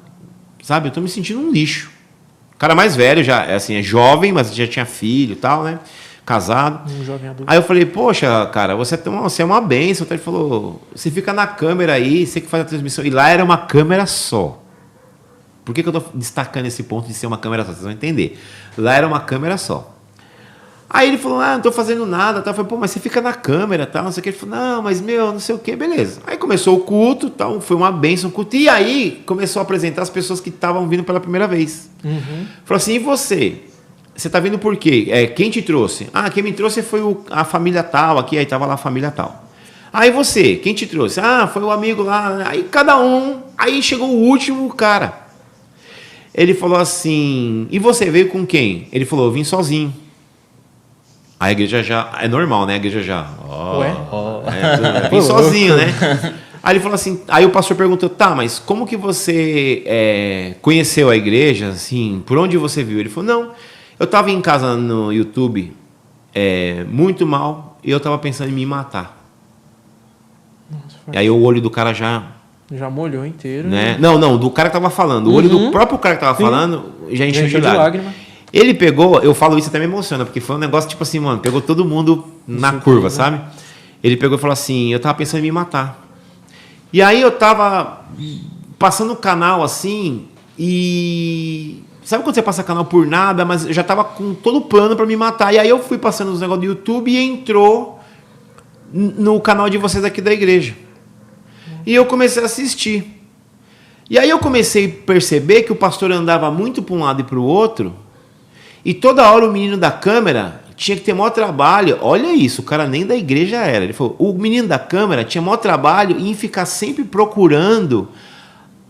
sabe? Eu estou me sentindo um lixo. O cara mais velho, já assim, é jovem, mas já tinha filho e tal, né? Casado. Um jovem adulto. Aí eu falei, poxa, cara, você é uma bênção. Ele falou, você fica na câmera aí, você que faz a transmissão. E lá era uma câmera só. Por que eu estou destacando esse ponto de ser uma câmera só? Vocês vão entender. Lá era uma câmera só. Aí ele falou, não estou fazendo nada. Tal. Eu falei, pô, mas você fica na câmera, tal, não sei o que. Ele falou, não, mas não sei o que, beleza. Aí começou o culto, tal, foi uma bênção o culto. E aí começou a apresentar as pessoas que estavam vindo pela primeira vez. Falou assim, e você? Você está vindo por quê? Quem te trouxe? Ah, quem me trouxe foi a família tal aqui, aí estava lá a família tal. Aí você, quem te trouxe? Ah, foi o amigo lá. Aí cada um, aí chegou o último cara. Ele falou assim, e você veio com quem? Ele falou, eu vim sozinho. Aí a igreja já, é normal, né? A igreja já, vim sozinho, né? Aí ele falou assim, aí o pastor perguntou, tá, mas como que você conheceu a igreja, assim, por onde você viu? Ele falou, não, eu estava em casa no YouTube, muito mal, e eu estava pensando em me matar. Nossa, e aí o olho do cara já molhou inteiro. né? Não, do cara que estava falando. O olho do próprio cara que estava falando já encheu de lágrima. Ele pegou, eu falo isso até me emociona, porque foi um negócio tipo assim, mano, pegou todo mundo na curva, sabe? Ele pegou e falou assim, eu estava pensando em me matar. E aí eu estava passando o canal assim, e sabe quando você passa canal por nada, mas eu já estava com todo o plano para me matar. E aí eu fui passando os negócios do YouTube e entrou no canal de vocês aqui da igreja. E eu comecei a assistir. E aí eu comecei a perceber que o pastor andava muito para um lado e para o outro, e toda hora o menino da câmera tinha que ter maior trabalho. Olha isso, o cara nem da igreja era. Ele falou, o menino da câmera tinha maior trabalho em ficar sempre procurando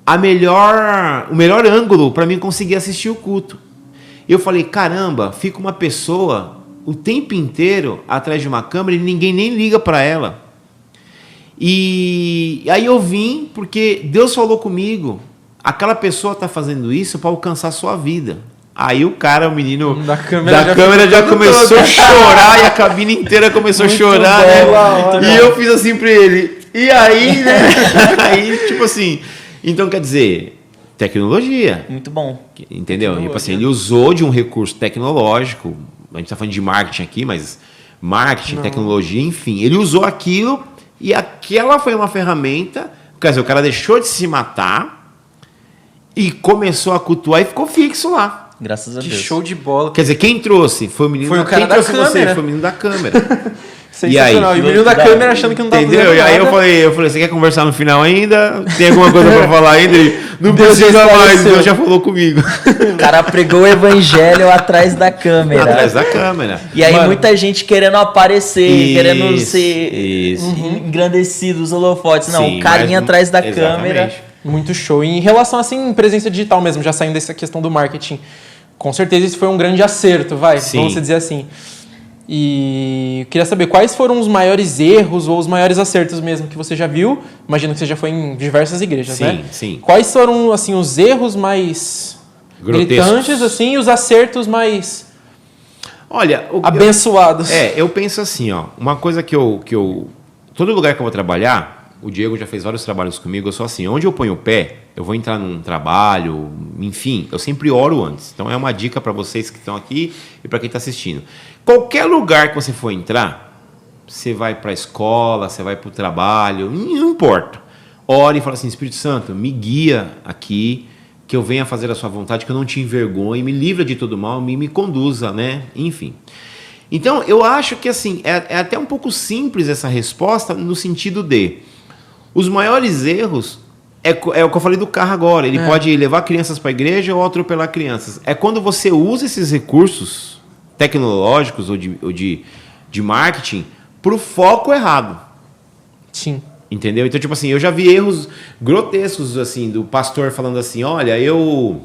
o melhor ângulo para mim conseguir assistir o culto. Eu falei, caramba, fica uma pessoa o tempo inteiro atrás de uma câmera e ninguém nem liga para ela. E aí eu vim porque Deus falou comigo, aquela pessoa está fazendo isso para alcançar a sua vida. Aí o menino da câmera já começou a chorar e a cabine inteira começou a chorar, né? E eu fiz assim para ele. E aí, né? Aí, tipo assim, então quer dizer, tecnologia. Muito bom. Entendeu? Tipo assim, ele usou de um recurso tecnológico, a gente está falando de marketing aqui, mas marketing, tecnologia, enfim. Ele usou aquilo e aquela foi uma ferramenta, quer dizer, o cara deixou de se matar e começou a cultuar e ficou fixo lá. Graças a Deus. Que show de bola. Quer dizer, quem trouxe? Foi o menino o cara quem da trouxe câmera. você? Foi o menino da câmera. Sensacional. E o menino da câmera achando que não tava Entendeu? E aí eu falei, você quer conversar no final ainda? Tem alguma coisa pra falar ainda? Ele, não Deus precisa mais, esclareceu. Deus já falou comigo. O cara pregou o evangelho atrás da câmera. Atrás da câmera. E aí Mano, muita gente querendo aparecer, querendo ser isso. engrandecido, os holofotes. Não, Sim, o carinha mas- atrás da exatamente. câmera Muito show. E em relação, assim, presença digital mesmo, já saindo dessa questão do marketing, com certeza isso foi um grande acerto, vamos dizer assim. E eu queria saber quais foram os maiores erros ou os maiores acertos mesmo que você já viu. Imagino que você já foi em diversas igrejas, né? Sim. Quais foram, assim, os erros mais gritantes, assim, e os acertos mais abençoados? Eu penso assim, ó, uma coisa que eu... Todo lugar que eu vou trabalhar, o Diego já fez vários trabalhos comigo, eu sou assim, onde eu ponho o pé, eu vou entrar num trabalho, enfim, eu sempre oro antes. Então é uma dica para vocês que estão aqui e para quem está assistindo. Qualquer lugar que você for entrar, você vai para a escola, você vai para o trabalho, não importa. Ore e fala assim, Espírito Santo, me guia aqui, que eu venha fazer a sua vontade, que eu não te envergonhe, me livra de todo mal, me conduza, né? Enfim. Então, eu acho que assim, é até um pouco simples essa resposta, no sentido de, os maiores erros, é o que eu falei do carro agora, ele pode levar crianças para a igreja ou atropelar crianças. É quando você usa esses recursos tecnológicos ou de marketing para o foco errado. Sim. Entendeu? Então, tipo assim, eu já vi erros grotescos, assim, do pastor falando assim, olha, eu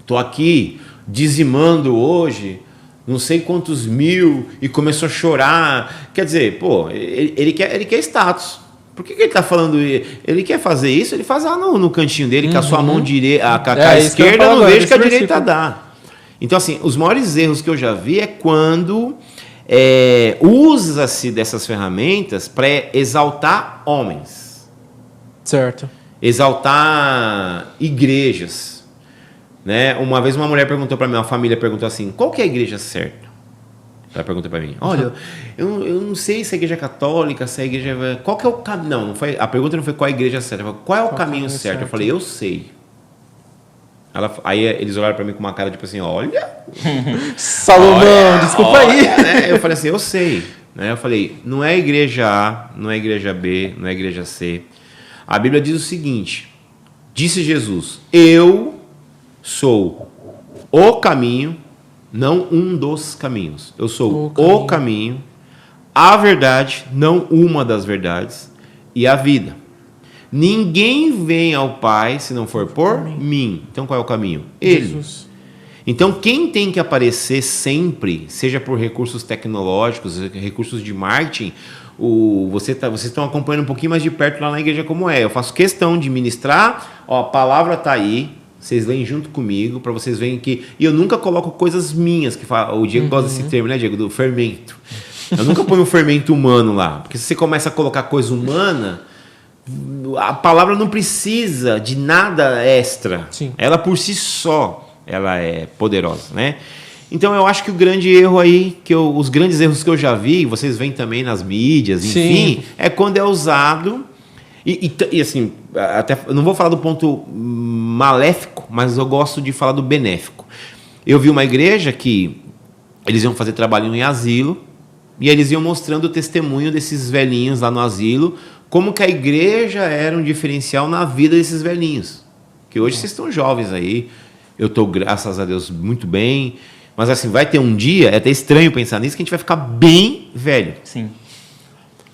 tô aqui dizimando hoje não sei quantos mil e começou a chorar. Quer dizer, pô, ele quer status. Por que ele está falando? Ele quer fazer isso, ele faz lá no cantinho dele, com a sua mão direita, com a esquerda, eu não vejo que a direita dá. Então, assim, os maiores erros que eu já vi é quando usa-se dessas ferramentas para exaltar homens. Certo. Exaltar igrejas. Né? Uma vez uma mulher perguntou para mim, uma família perguntou assim, qual que é a igreja certa? Ela perguntou para mim, olha, eu não sei se é a igreja católica, se é a igreja... Qual que é o caminho? Não foi, a pergunta não foi qual é a igreja certa, ela falou, qual é o caminho certo? Eu falei, eu sei. Aí eles olharam para mim com uma cara tipo assim, olha... Salomão, desculpa aí. Né? Eu falei assim, eu sei. Né? Eu falei, não é a igreja A, não é a igreja B, não é a igreja C. A Bíblia diz o seguinte, disse Jesus, eu sou o caminho, não um dos caminhos. Eu sou o caminho, a verdade, não uma das verdades, e a vida. Ninguém vem ao Pai se não for por mim. Então qual é o caminho? Ele. Jesus. Então quem tem que aparecer sempre, seja por recursos tecnológicos, recursos de marketing, vocês estão acompanhando um pouquinho mais de perto lá na igreja como é. Eu faço questão de ministrar, a palavra está aí. Vocês vêm junto comigo para vocês verem que... E eu nunca coloco coisas minhas, que fala, o Diego gosta desse termo, né, Diego? Do fermento. Eu nunca ponho um fermento humano lá. Porque se você começa a colocar coisa humana, a palavra não precisa de nada extra. Sim. Ela por si só, ela é poderosa, né? Então eu acho que o grande erro aí, os grandes erros que eu já vi, vocês veem também nas mídias, enfim, sim, é quando é usado... E assim, até eu não vou falar do ponto maléfico, mas eu gosto de falar do benéfico. Eu vi uma igreja que eles iam fazer trabalho em asilo e eles iam mostrando o testemunho desses velhinhos lá no asilo, como que a igreja era um diferencial na vida desses velhinhos. Que hoje vocês estão jovens aí, eu estou, graças a Deus, muito bem, mas assim, vai ter um dia, é até estranho pensar nisso, que a gente vai ficar bem velho. Sim.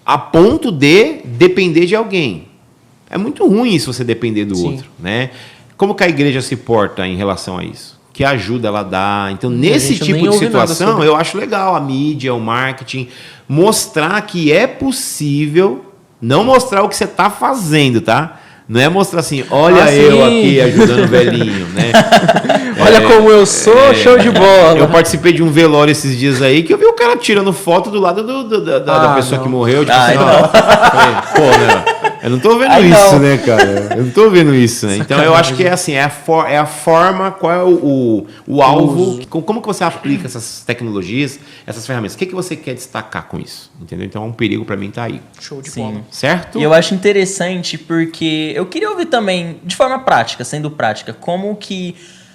A ponto de depender de alguém. É muito ruim isso, você depender do Sim. outro, né? Como que a igreja se porta em relação a isso? Que ajuda ela dá. Então, nesse tipo de situação, eu acho legal a mídia, o marketing, mostrar que é possível, não mostrar o que você está fazendo, tá? Não é mostrar assim, olha eu aqui ajudando o velhinho, né? Olha como eu sou, show de bola. Eu participei de um velório esses dias aí que eu vi o cara tirando foto do lado da pessoa que morreu. Tipo assim, pô, né? Eu não tô vendo isso, né, cara? Eu não tô vendo isso, né? Então eu acho que é assim, é a forma, qual é o alvo, como que você aplica essas tecnologias, essas ferramentas? O que você quer destacar com isso? Entendeu? Então é um perigo pra mim tá aí. Show de bola. Certo? E eu acho interessante porque eu queria ouvir também, de forma prática, sendo prática, como que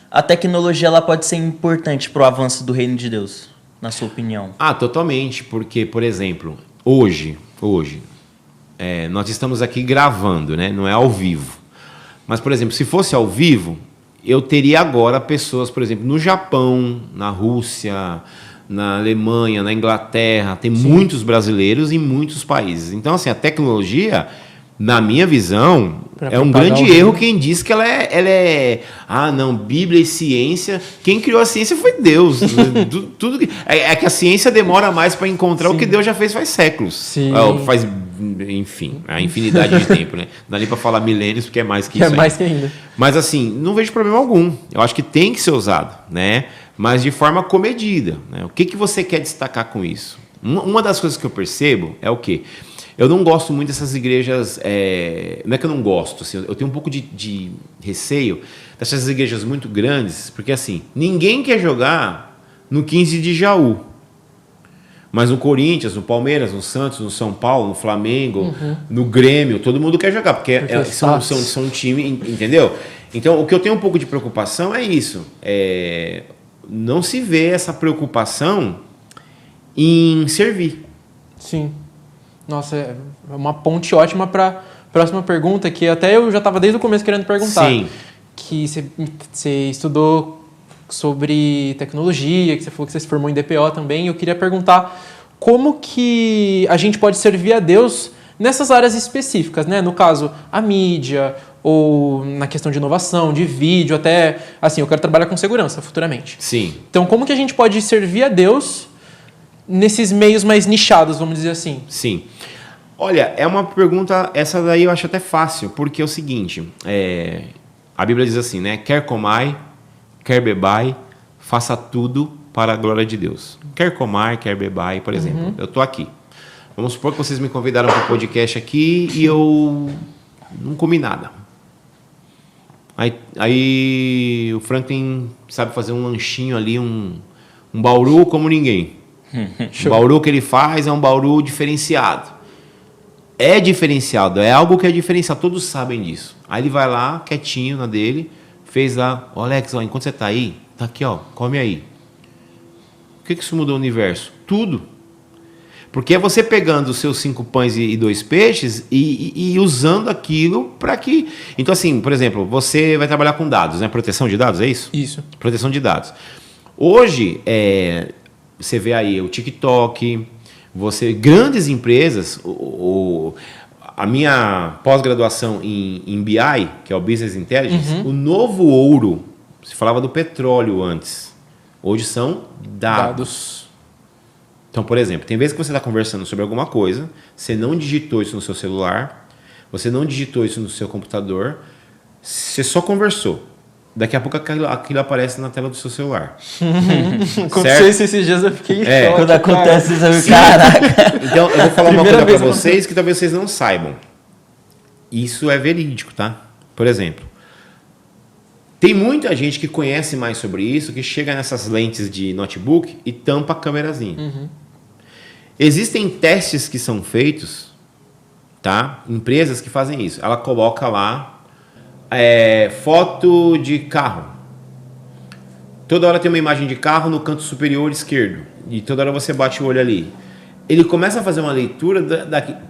a tecnologia ela pode ser importante para o avanço do reino de Deus, na sua opinião? Totalmente, porque, por exemplo, hoje nós estamos aqui gravando, né? Não é ao vivo. Mas, por exemplo, se fosse ao vivo, eu teria agora pessoas, por exemplo, no Japão, na Rússia, na Alemanha, na Inglaterra, tem muitos brasileiros em muitos países. Então, assim, a tecnologia Na minha visão, Pra é um propagar grande o erro reino. quem diz que ela é... Ah, não, Bíblia e ciência. Quem criou a ciência foi Deus. Tudo é que a ciência demora mais para encontrar o que Deus já fez faz séculos. Sim. Faz, enfim, a infinidade de tempo, né? Não dá nem para falar milênios, porque é mais que Que é isso aí. mais que ainda. Mas assim, não vejo problema algum. Eu acho que tem que ser usado, né? Mas de forma comedida, né? O que você quer destacar com isso? Uma das coisas que eu percebo é o quê? Eu não gosto muito dessas igrejas... Não é que eu não gosto, assim, eu tenho um pouco de receio dessas igrejas muito grandes, porque assim, ninguém quer jogar no 15 de Jaú. Mas no Corinthians, no Palmeiras, no Santos, no São Paulo, no Flamengo, no Grêmio, todo mundo quer jogar, porque são um time, entendeu? Então, o que eu tenho um pouco de preocupação é isso. Não se vê essa preocupação em servir. Sim. Nossa, é uma ponte ótima para a próxima pergunta, que até eu já estava desde o começo querendo perguntar. Sim. Que você estudou sobre tecnologia, que você falou que você se formou em DPO também. Eu queria perguntar como que a gente pode servir a Deus nessas áreas específicas, né? No caso, a mídia, ou na questão de inovação, de vídeo, até... Assim, eu quero trabalhar com segurança futuramente. Sim. Então, como que a gente pode servir a Deus nesses meios mais nichados, vamos dizer assim? Sim. Olha, é uma pergunta, essa daí eu acho até fácil, porque é o seguinte, a Bíblia diz assim, né? Quer comai, quer bebai, faça tudo para a glória de Deus. Quer comai, quer bebai, por exemplo, eu estou aqui. Vamos supor que vocês me convidaram para o podcast aqui e eu não comi nada. Aí o Franklin sabe fazer um lanchinho ali, um bauru como ninguém. O bauru que ele faz é um bauru diferenciado. É diferenciado, é algo que é diferenciado, todos sabem disso. Aí ele vai lá, quietinho na dele, fez lá, Alex, ó, enquanto você tá aí, tá aqui, ó, come aí. O que isso mudou o universo? Tudo. Porque é você pegando os seus 5 pães e 2 peixes e usando aquilo para que... Então, assim, por exemplo, você vai trabalhar com dados, né? Proteção de dados, é isso? Isso. Proteção de dados. Hoje, você vê aí o TikTok, grandes empresas, a minha pós-graduação em BI, que é o Business Intelligence, o novo ouro, se falava do petróleo antes, hoje são dados. Então, por exemplo, tem vezes que você está conversando sobre alguma coisa, você não digitou isso no seu celular, você não digitou isso no seu computador, você só conversou. Daqui a pouco aquilo aparece na tela do seu celular. Aconteceu isso esses dias, eu fiquei em choque, Quando acontece cara. isso, caraca. Então, eu vou falar uma Primeira coisa para vez vocês que talvez vocês não saibam. Isso é verídico, tá? Por exemplo, tem muita gente que conhece mais sobre isso, que chega nessas lentes de notebook e tampa a câmerazinha. Existem testes que são feitos, tá? Empresas que fazem isso. Ela coloca lá foto de carro. Toda hora tem uma imagem de carro no canto superior esquerdo. E toda hora você bate o olho ali. Ele começa a fazer uma leitura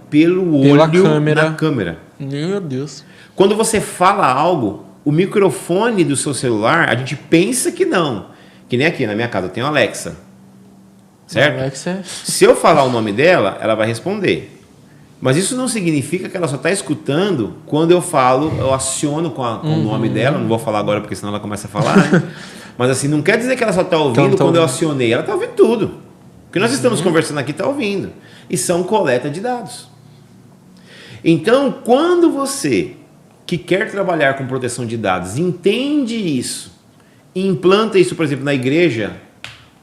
pelo Pela olho câmera. na câmera. Meu Deus. Quando você fala algo, o microfone do seu celular, a gente pensa que não. Que nem aqui na minha casa, eu tenho a Alexa. Certo? Alexa. Se eu falar o nome dela, ela vai responder. Mas isso não significa que ela só está escutando quando eu falo, eu aciono com o nome dela. Não vou falar agora porque senão ela começa a falar. Né? Mas assim, não quer dizer que ela só está ouvindo quando eu acionei. Ela está ouvindo tudo. O que nós estamos conversando aqui está ouvindo. E são coleta de dados. Então, quando você que quer trabalhar com proteção de dados entende isso e implanta isso, por exemplo, na igreja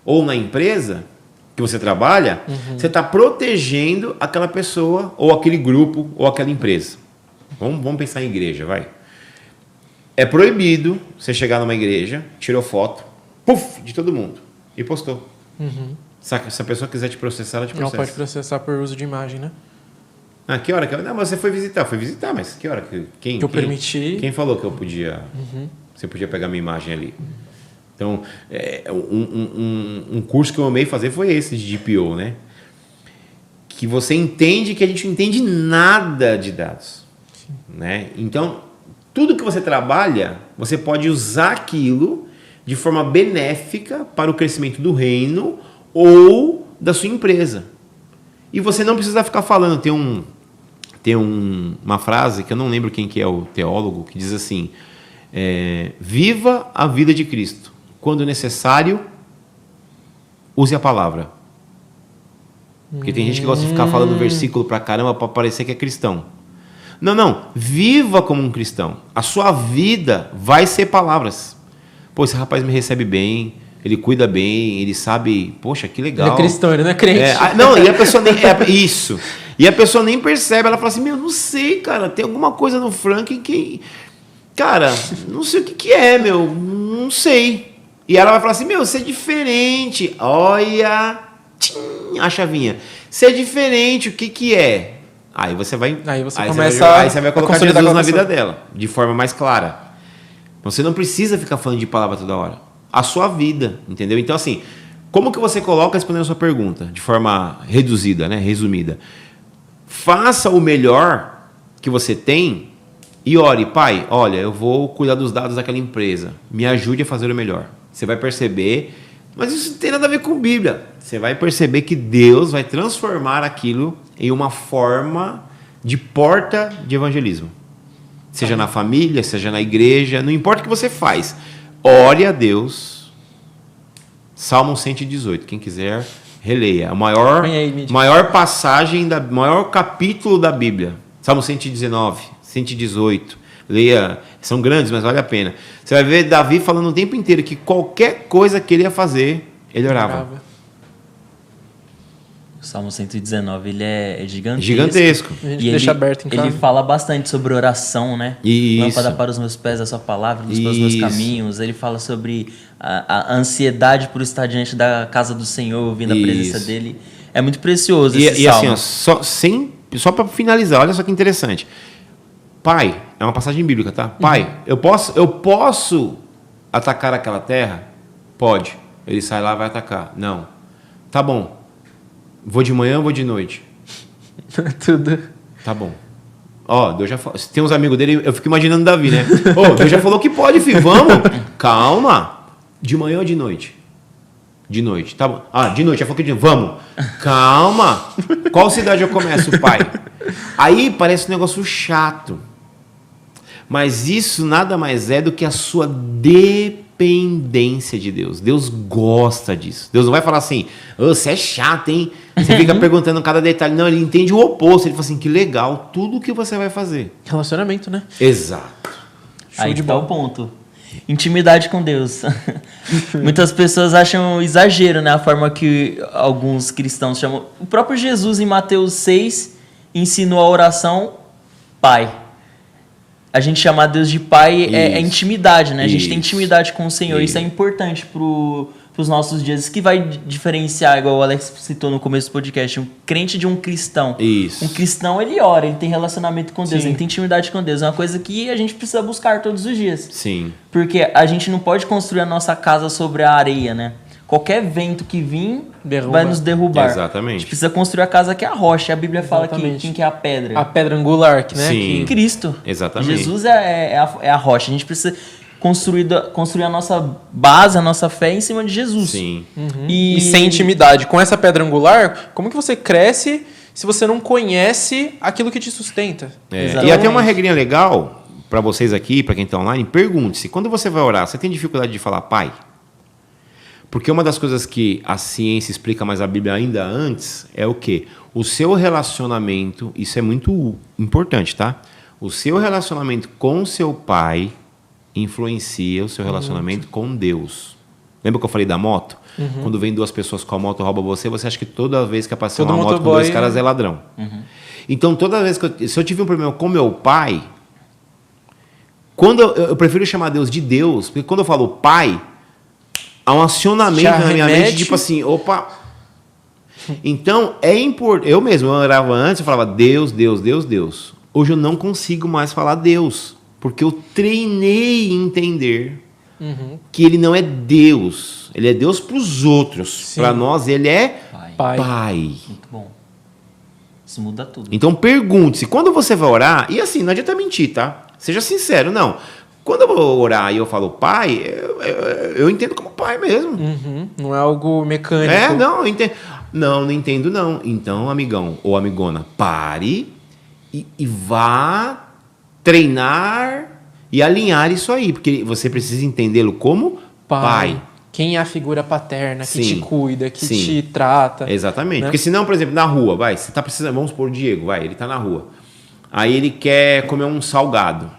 ou na empresa que você trabalha, você está protegendo aquela pessoa ou aquele grupo ou aquela empresa. Vamos pensar em igreja, vai. É proibido você chegar numa igreja, tirou foto, de todo mundo e postou. Se a pessoa quiser te processar, ela te processa. Ela pode processar por uso de imagem, né? Que hora que eu... Não, mas você foi visitar. Foi visitar, mas que hora que... Quem permiti. Quem falou que eu podia... Você podia pegar minha imagem ali. Então, um curso que eu amei fazer foi esse de DPO, né? Que você entende que a gente não entende nada de dados. Né? Então, tudo que você trabalha, você pode usar aquilo de forma benéfica para o crescimento do reino ou da sua empresa. E você não precisa ficar falando. Tem uma frase que eu não lembro quem que é o teólogo, que diz assim, viva a vida de Cristo. Quando necessário, use a palavra. Porque tem gente que gosta de ficar falando versículo pra caramba para parecer que é cristão. Não. Viva como um cristão. A sua vida vai ser palavras. Pô, esse rapaz me recebe bem, ele cuida bem, ele sabe... Poxa, que legal. Ele é cristão, ele não é crente. Não, e a pessoa nem... isso. E a pessoa nem percebe. Ela fala assim, não sei, cara. Tem alguma coisa no Frank que... Cara, não sei o que é, não sei. E ela vai falar assim, você é diferente. Olha... a chavinha. Você é diferente, o que é? Aí você vai... Aí você vai colocar Jesus na vida dela, de forma mais clara. Você não precisa ficar falando de palavra toda hora. A sua vida, entendeu? Então, assim, como que você coloca, respondendo a sua pergunta, de forma reduzida, né? Resumida. Faça o melhor que você tem e ore, pai, olha, eu vou cuidar dos dados daquela empresa. Me ajude a fazer o melhor. Você vai perceber... Mas isso não tem nada a ver com Bíblia. Você vai perceber que Deus vai transformar aquilo em uma forma de porta de evangelismo. Seja na família, seja na igreja, não importa o que você faz. Ore a Deus. Salmo 118, quem quiser, releia. A maior passagem, maior capítulo da Bíblia. Salmo 119, 118. Leia, são grandes, mas vale a pena. Você vai ver Davi falando o tempo inteiro que qualquer coisa que ele ia fazer, ele orava. O Salmo 119, ele é gigantesco. Gigantesco. A gente deixa aberto em casa. Ele fala bastante sobre oração, né? Isso. Lâmpada para os meus pés, a sua palavra, luz para os meus caminhos. Ele fala sobre a ansiedade por estar diante da casa do Senhor, ouvindo a presença dele. É muito precioso esse salmo. Assim, só para finalizar, olha só que interessante. Pai, é uma passagem bíblica, tá? Pai, eu posso atacar aquela terra? Pode. Ele sai lá e vai atacar. Não. Tá bom. Vou de manhã ou vou de noite? Tudo. Tá bom. Deus já falou. Tem uns amigos dele, eu fico imaginando Davi, né? Deus já falou que pode, filho. Vamos. Calma. De manhã ou de noite? De noite. Tá bom. De noite. Já falou que de noite. Vamos. Calma. Qual cidade eu começo, pai? Aí parece um negócio chato. Mas isso nada mais é do que a sua dependência de Deus. Deus gosta disso. Deus não vai falar assim, você é chato, hein? Você fica perguntando cada detalhe. Não, ele entende o oposto. Ele fala assim, que legal, tudo o que você vai fazer. Relacionamento, né? Exato. Aí tá o ponto. Intimidade com Deus. Muitas pessoas acham exagero, né? A forma que alguns cristãos chamam. O próprio Jesus, em Mateus 6, ensinou a oração Pai. A gente chamar Deus de Pai é intimidade, né? A gente tem intimidade com o Senhor. Isso é importante para os nossos dias. Isso que vai diferenciar, igual o Alex citou no começo do podcast, um crente de um cristão. Isso. Um cristão, ele ora, ele tem relacionamento com Deus, Sim. ele tem intimidade com Deus. É uma coisa que a gente precisa buscar todos os dias. Sim. Porque a gente não pode construir a nossa casa sobre a areia, né? Qualquer vento que vir vai nos derrubar. Exatamente. A gente precisa construir a casa que é a rocha. A Bíblia fala que Exatamente. quem que é a pedra? A pedra angular, né? Sim. Cristo. Exatamente. Jesus é a rocha. A gente precisa construir a nossa base, a nossa fé em cima de Jesus. Sim. E sem intimidade. Com essa pedra angular, como que você cresce se você não conhece aquilo que te sustenta? E até uma regrinha legal para vocês aqui, para quem está online, pergunte-se, quando você vai orar, você tem dificuldade de falar Pai? Porque uma das coisas que a ciência explica, mas a Bíblia ainda antes, é o quê? O seu relacionamento, isso é muito importante, tá? O seu relacionamento com seu pai influencia o seu relacionamento com Deus. Lembra que eu falei da moto? Quando vem duas pessoas com a moto e roubam você acha que toda vez que aparecer uma moto com dois caras é ladrão. Então, toda vez se eu tive um problema com meu pai, quando eu prefiro chamar Deus de Deus, porque quando eu falo pai, há um acionamento na minha mente, tipo assim, opa. Então, é importante. Eu mesmo, eu orava antes, eu falava Deus, Deus, Deus, Deus. Hoje eu não consigo mais falar Deus, porque eu treinei em entender que ele não é Deus. Ele é Deus para os outros. Para nós, ele é pai. Muito bom. Isso muda tudo. Então, pergunte-se, quando você vai orar, e assim, não adianta mentir, tá? Seja sincero, não. Quando eu vou orar e eu falo pai, eu entendo como pai mesmo. Não é algo mecânico. Não, eu entendo. Não entendo não. Então, amigão ou amigona, pare e vá treinar e alinhar isso aí, porque você precisa entendê-lo como pai. Quem é a figura paterna que Sim. te cuida, que Sim. te trata. Exatamente. Né? Porque senão, por exemplo, na rua, você tá precisando, vamos supor o Diego, ele tá na rua. Aí ele quer comer um salgado.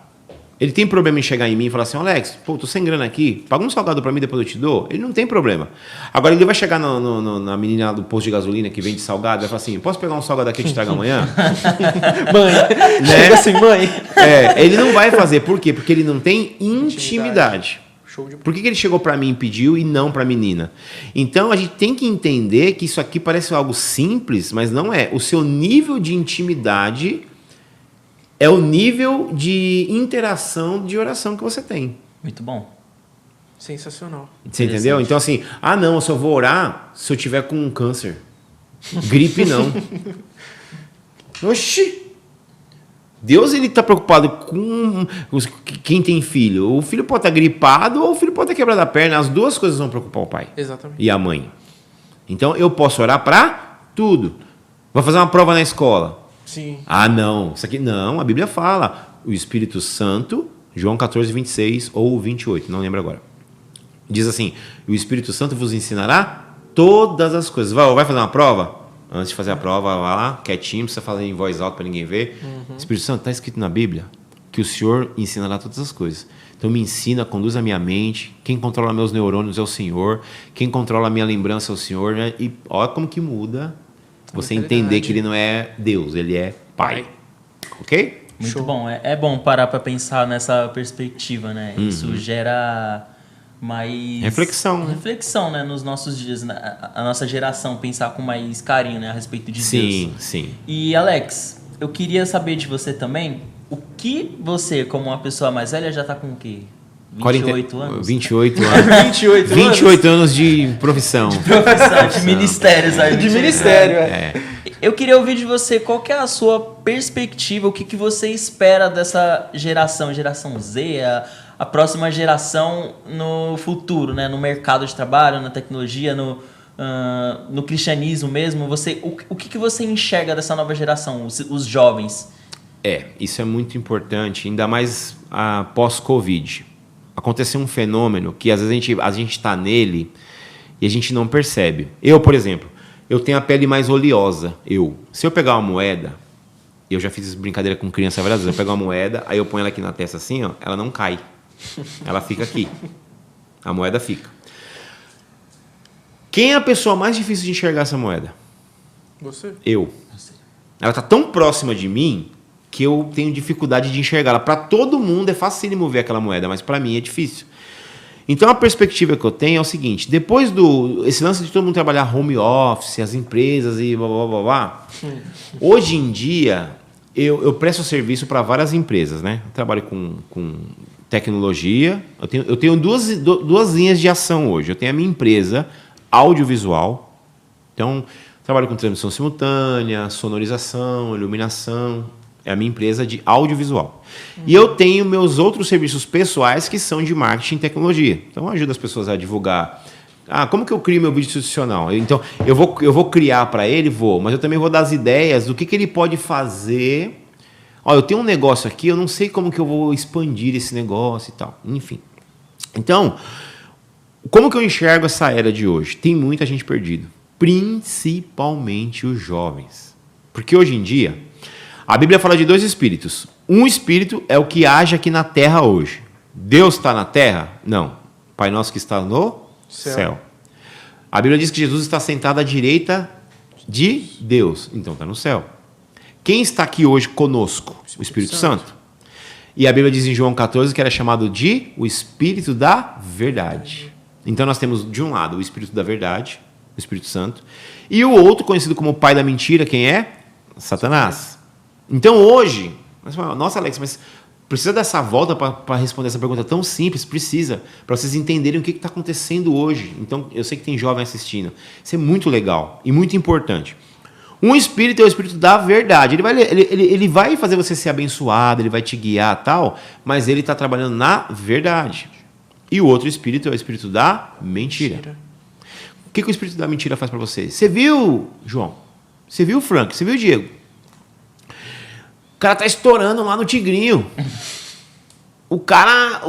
Ele tem problema em chegar em mim e falar assim, Alex, pô, tô sem grana aqui, paga um salgado pra mim, depois eu te dou. Ele não tem problema. Agora ele vai chegar na menina do posto de gasolina que vende salgado e vai falar assim, posso pegar um salgado aqui e te trago amanhã? Mãe, Né? chega assim, mãe. Ele não vai fazer. Por quê? Porque ele não tem intimidade. Show de Por que ele chegou pra mim e pediu e não pra menina? Então a gente tem que entender que isso aqui parece algo simples, mas não é. O seu nível de intimidade é o nível de interação de oração que você tem. Muito bom. Sensacional. Você entendeu? Então assim, não, eu só vou orar se eu tiver com um câncer. Gripe não. Oxi! Deus, ele tá preocupado com quem tem filho. O filho pode estar gripado ou o filho pode estar quebrado a perna. As duas coisas vão preocupar o pai. Exatamente. E a mãe. Então, eu posso orar para tudo. Vou fazer uma prova na escola. Sim. Não. Isso aqui não. A Bíblia fala. O Espírito Santo, João 14, 26 ou 28, não lembro agora. Diz assim, o Espírito Santo vos ensinará todas as coisas. Vai fazer uma prova? Antes de fazer a prova, vai lá, quietinho, precisa falar em voz alta para ninguém ver. Espírito Santo, está escrito na Bíblia que o Senhor ensinará todas as coisas. Então me ensina, conduz a minha mente. Quem controla meus neurônios é o Senhor. Quem controla a minha lembrança é o Senhor. Né? E olha como que muda você entender que ele não é Deus, ele é Pai. Ok? Muito Show. bom. É bom parar para pensar nessa perspectiva, né? Isso gera mais... Reflexão, né? Nos nossos dias. A nossa geração pensar com mais carinho, né? A respeito de Deus. Sim. E, Alex, eu queria saber de você também, o que você, como uma pessoa mais velha, já tá com o quê? 28 anos? 28 anos. 28 anos de profissão. Profissão, de ministérios aí. De ministério, Eu queria ouvir de você qual que é a sua perspectiva, o que você espera dessa geração Z, a próxima geração no futuro, né? No mercado de trabalho, na tecnologia, no cristianismo mesmo. O que você enxerga dessa nova geração, os jovens? Isso é muito importante, ainda mais pós-Covid. Aconteceu um fenômeno que às vezes a gente está nele e a gente não percebe. Eu, por exemplo, eu tenho a pele mais oleosa. Se eu pegar uma moeda, eu já fiz brincadeira com criança várias vezes, eu pego uma moeda, aí eu ponho ela aqui na testa assim, ó, ela não cai. Ela fica aqui. A moeda fica. Quem é a pessoa mais difícil de enxergar essa moeda? Você? Eu. Ela está tão próxima de mim que eu tenho dificuldade de enxergá-la. Para todo mundo é fácil ver aquela moeda, mas para mim é difícil. Então a perspectiva que eu tenho é o seguinte: depois esse lance de todo mundo trabalhar home office, as empresas e blá blá blá blá, hoje em dia eu presto serviço para várias empresas, né? Eu trabalho com tecnologia. Eu tenho duas linhas de ação hoje. Eu tenho a minha empresa audiovisual. Então, trabalho com transmissão simultânea, sonorização, iluminação. É a minha empresa de audiovisual. E eu tenho meus outros serviços pessoais que são de marketing e tecnologia. Então, eu ajudo as pessoas a divulgar. Como que eu crio meu vídeo institucional? Então, eu vou criar para ele, mas eu também vou dar as ideias do que ele pode fazer. Eu tenho um negócio aqui, eu não sei como que eu vou expandir esse negócio e tal. Enfim. Então, como que eu enxergo essa era de hoje? Tem muita gente perdida. Principalmente os jovens. Porque hoje em dia, a Bíblia fala de 2 espíritos. Um espírito é o que age aqui na terra hoje. Deus está na terra? Não. Pai nosso que está no céu. A Bíblia diz que Jesus está sentado à direita de Deus. Então está no céu. Quem está aqui hoje conosco? O Espírito Santo. E a Bíblia diz em João 14 que era chamado de o Espírito da Verdade. Então nós temos de um lado o Espírito da Verdade, o Espírito Santo, e o outro conhecido como pai da mentira, quem é? Satanás. Então hoje, nossa Alex, mas precisa dessa volta para responder essa pergunta tão simples? Precisa, para vocês entenderem o que está acontecendo hoje. Então eu sei que tem jovem assistindo. Isso é muito legal e muito importante. Um espírito é o espírito da verdade. Ele vai fazer você ser abençoado, ele vai te guiar tal, mas ele está trabalhando na verdade. E o outro espírito é o espírito da mentira. O que o espírito da mentira faz para você? Você viu, João? Você viu, Frank? Você viu, Diego? cara tá estourando lá no Tigrinho. O cara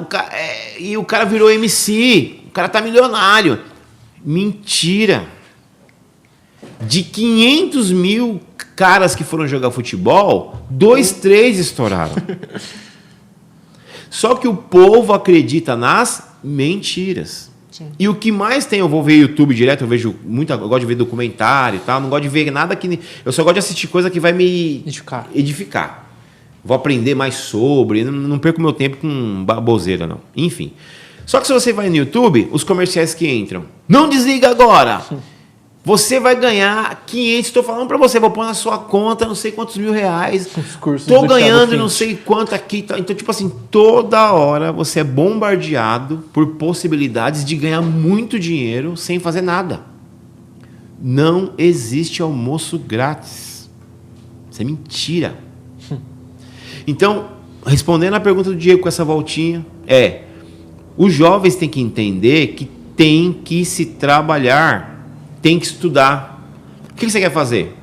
virou MC. O cara tá milionário. Mentira. De 500 mil caras que foram jogar futebol, 2, 3 estouraram. Só que o povo acredita nas mentiras. Sim. E o que mais tem, eu vou ver YouTube direto, eu gosto de ver documentário e tal, não gosto de ver nada que... Eu só gosto de assistir coisa que vai me edificar. Vou aprender mais sobre, não perco meu tempo com baboseira, não. Enfim. Só que se você vai no YouTube, os comerciais que entram, não desliga agora! Você vai ganhar 500, estou falando para você, vou pôr na sua conta não sei quantos mil reais, estou ganhando não sei quanto aqui. Então, tipo assim, toda hora você é bombardeado por possibilidades de ganhar muito dinheiro sem fazer nada. Não existe almoço grátis. Isso é mentira. Então, respondendo a pergunta do Diego com essa voltinha, os jovens têm que entender que tem que se trabalhar. Tem que estudar. O que você quer fazer?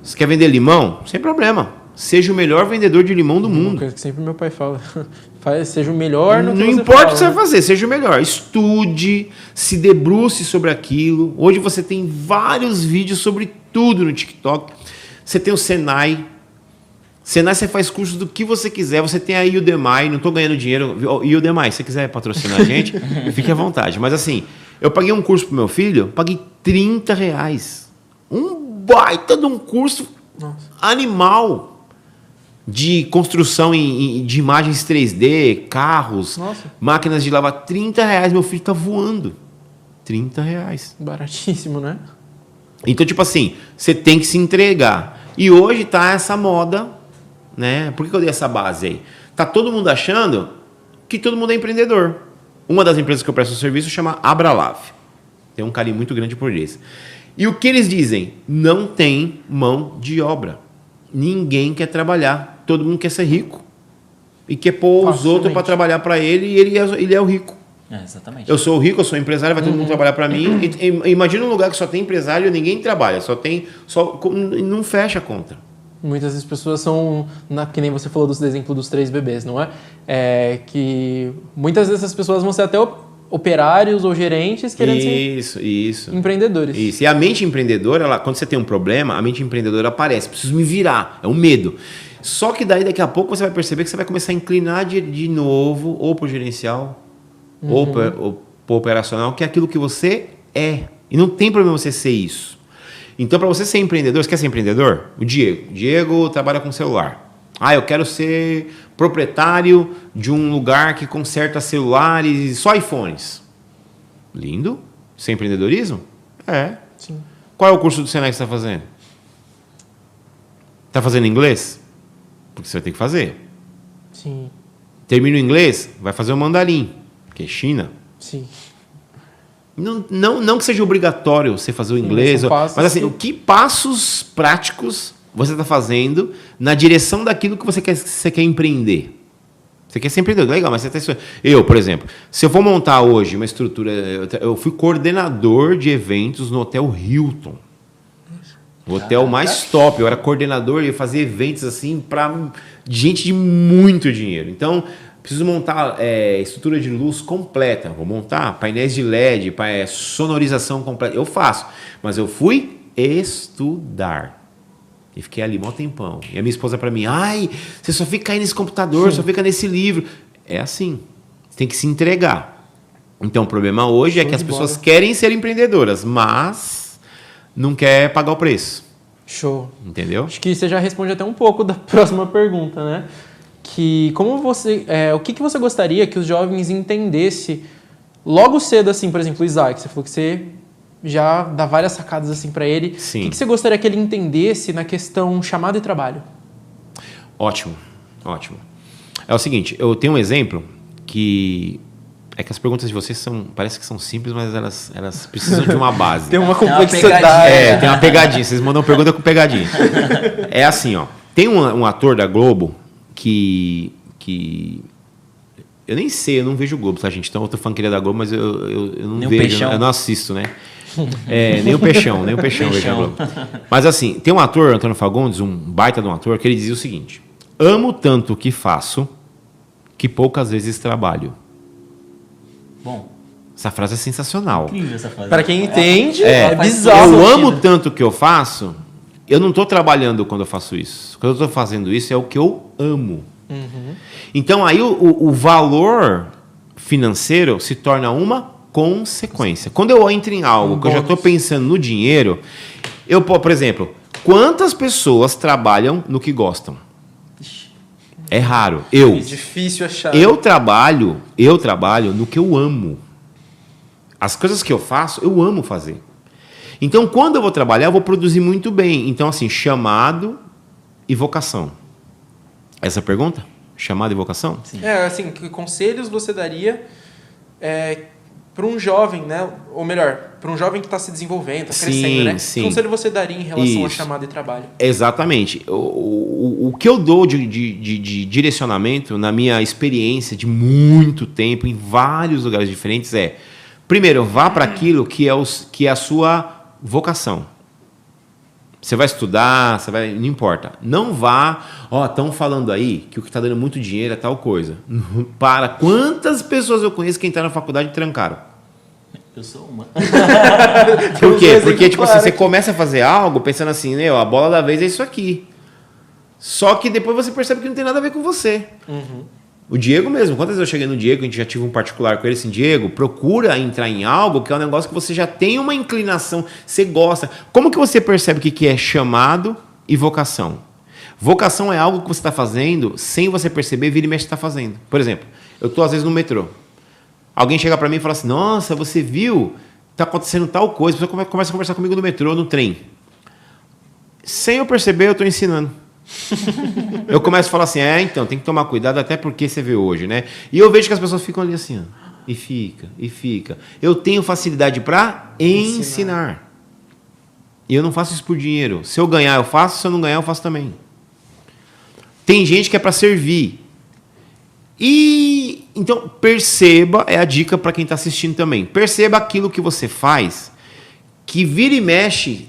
Você quer vender limão? Sem problema. Seja o melhor vendedor de limão do mundo. Coisa que sempre meu pai fala. Seja o melhor no que Não importa o que você vai fazer, seja o melhor. Estude, se debruce sobre aquilo. Hoje você tem vários vídeos sobre tudo no TikTok. Você tem o Senai. Senai você faz cursos do que você quiser. Você tem a Udemy. Não estou ganhando dinheiro. Udemy, se você quiser patrocinar a gente, fique à vontade. Mas assim... Eu paguei um curso pro meu filho, paguei R$30. Um baita de um curso animal de construção de imagens 3D, carros, máquinas de lavar. R$30. Meu filho tá voando. R$30. Baratíssimo, né? Então, tipo assim, você tem que se entregar. E hoje tá essa moda, né? Por que eu dei essa base aí? Tá todo mundo achando que todo mundo é empreendedor. Uma das empresas que eu presto serviço chama Abralav. Tem um carinho muito grande por eles. E o que eles dizem? Não tem mão de obra. Ninguém quer trabalhar. Todo mundo quer ser rico. E quer pôr os outros para trabalhar para ele e ele é o rico. Exatamente. Eu sou o rico, eu sou empresário, vai todo mundo trabalhar para mim. Imagina um lugar que só tem empresário e ninguém trabalha. Não fecha a conta. Muitas das pessoas são, que nem você falou do exemplo dos 3 bebês, não é? Que muitas dessas pessoas vão ser até operários ou gerentes querendo ser empreendedores. Isso. E a mente empreendedora, quando você tem um problema, a mente empreendedora aparece. Preciso me virar. É um medo. Só que daí, daqui a pouco, você vai perceber que você vai começar a inclinar de novo ou para o gerencial ou para o operacional, que é aquilo que você é. E não tem problema você ser isso. Então, para você ser empreendedor, você quer ser empreendedor? O Diego trabalha com celular. Eu quero ser proprietário de um lugar que conserta celulares e só iPhones. Lindo. Isso é empreendedorismo? Sim. Qual é o curso do Senai que você está fazendo? Está fazendo inglês? Porque você vai ter que fazer. Sim. Termina o inglês, vai fazer o mandarim, que é China. Sim. Não que seja obrigatório você fazer o inglês, mas assim, que passos práticos você está fazendo na direção daquilo que você quer empreender? Você quer ser empreendedor, legal, mas você está... Eu, por exemplo, se eu for montar hoje uma estrutura... Eu fui coordenador de eventos no Hotel Hilton. O hotel mais top. Eu era coordenador e fazia eventos assim para gente de muito dinheiro. Então... Preciso montar estrutura de luz completa. Vou montar painéis de LED, sonorização completa. Eu faço. Mas eu fui estudar. E fiquei ali mó tempão. E a minha esposa para mim, você só fica aí nesse computador, só fica nesse livro. É assim. Você tem que se entregar. Então o problema hoje é que as pessoas querem ser empreendedoras, mas não quer pagar o preço. Show. Entendeu? Acho que você já responde até um pouco da próxima pergunta, né? O que você gostaria que os jovens entendessem logo cedo, assim, por exemplo, o Isaac, você falou que você já dá várias sacadas assim para ele. Sim. O que você gostaria que ele entendesse na questão chamado e trabalho? Ótimo. É o seguinte, eu tenho um exemplo que as perguntas de vocês parece que são simples, mas elas precisam de uma base. Tem uma complexidade. Tem uma pegadinha. Vocês mandam pergunta com pegadinha. É assim, tem um ator da Globo que eu nem sei, eu não vejo o Globo, tá, gente? Então eu tô falando que ele é da Globo, mas eu não nem vejo, eu não assisto, né? Nem o Peixão vejo a Globo. Mas assim, tem um ator, Antônio Fagundes, um baita de um ator, que ele dizia o seguinte: amo tanto o que faço que poucas vezes trabalho. Bom, Essa frase é sensacional. incrível essa frase. Pra quem entende, É, é bizarro. eu amo tanto o que eu faço, eu não estou trabalhando quando eu faço isso. Quando eu estou fazendo isso, é o que eu amo. Então, aí o valor financeiro se torna uma consequência. Quando eu entro em algo que eu já estou pensando no dinheiro, por exemplo, quantas pessoas trabalham no que gostam? É raro. É difícil achar. Eu trabalho no que eu amo. As coisas que eu faço, eu amo fazer. Então, quando eu vou trabalhar, eu vou produzir muito bem. Então, assim, chamado e vocação. Essa pergunta? Chamado e vocação? Sim. Assim, que conselhos você daria para um jovem, né? Ou melhor, para um jovem que está se desenvolvendo, está crescendo, né? Sim. Que conselho você daria em relação a Isso. chamado e trabalho? Exatamente. O que eu dou de direcionamento na minha experiência de muito tempo em vários lugares diferentes é: primeiro, vá para aquilo que é a sua vocação. Você vai estudar, não importa. Não vá, estão falando aí que o que está dando muito dinheiro é tal coisa. Para. Quantas pessoas eu conheço que entraram na faculdade e trancaram? Eu sou uma. Por quê? Porque, tipo assim, você começa a fazer algo pensando assim, a bola da vez é isso aqui. Só que depois você percebe que não tem nada a ver com você. O Diego mesmo, quantas vezes eu cheguei no Diego, a gente já tive um particular com ele, assim, Diego, procura entrar em algo que é um negócio que você já tem uma inclinação, você gosta. Como que você percebe o que é chamado e vocação? Vocação é algo que você está fazendo sem você perceber, vira e mexe está fazendo. Por exemplo, eu estou às vezes no metrô. Alguém chega para mim e fala assim, nossa, você viu? Está acontecendo tal coisa. A pessoa começa a conversar comigo no metrô, no trem. Sem eu perceber, eu estou ensinando. Eu começo a falar assim, então, tem que tomar cuidado, até porque você vê hoje, né? E eu vejo que as pessoas ficam ali assim, e fica. Eu tenho facilidade para ensinar. E eu não faço isso por dinheiro. Se eu ganhar, eu faço. Se eu não ganhar, eu faço também. Tem gente que é para servir. E então, perceba, é a dica para quem está assistindo também. Perceba aquilo que você faz, que vira e mexe,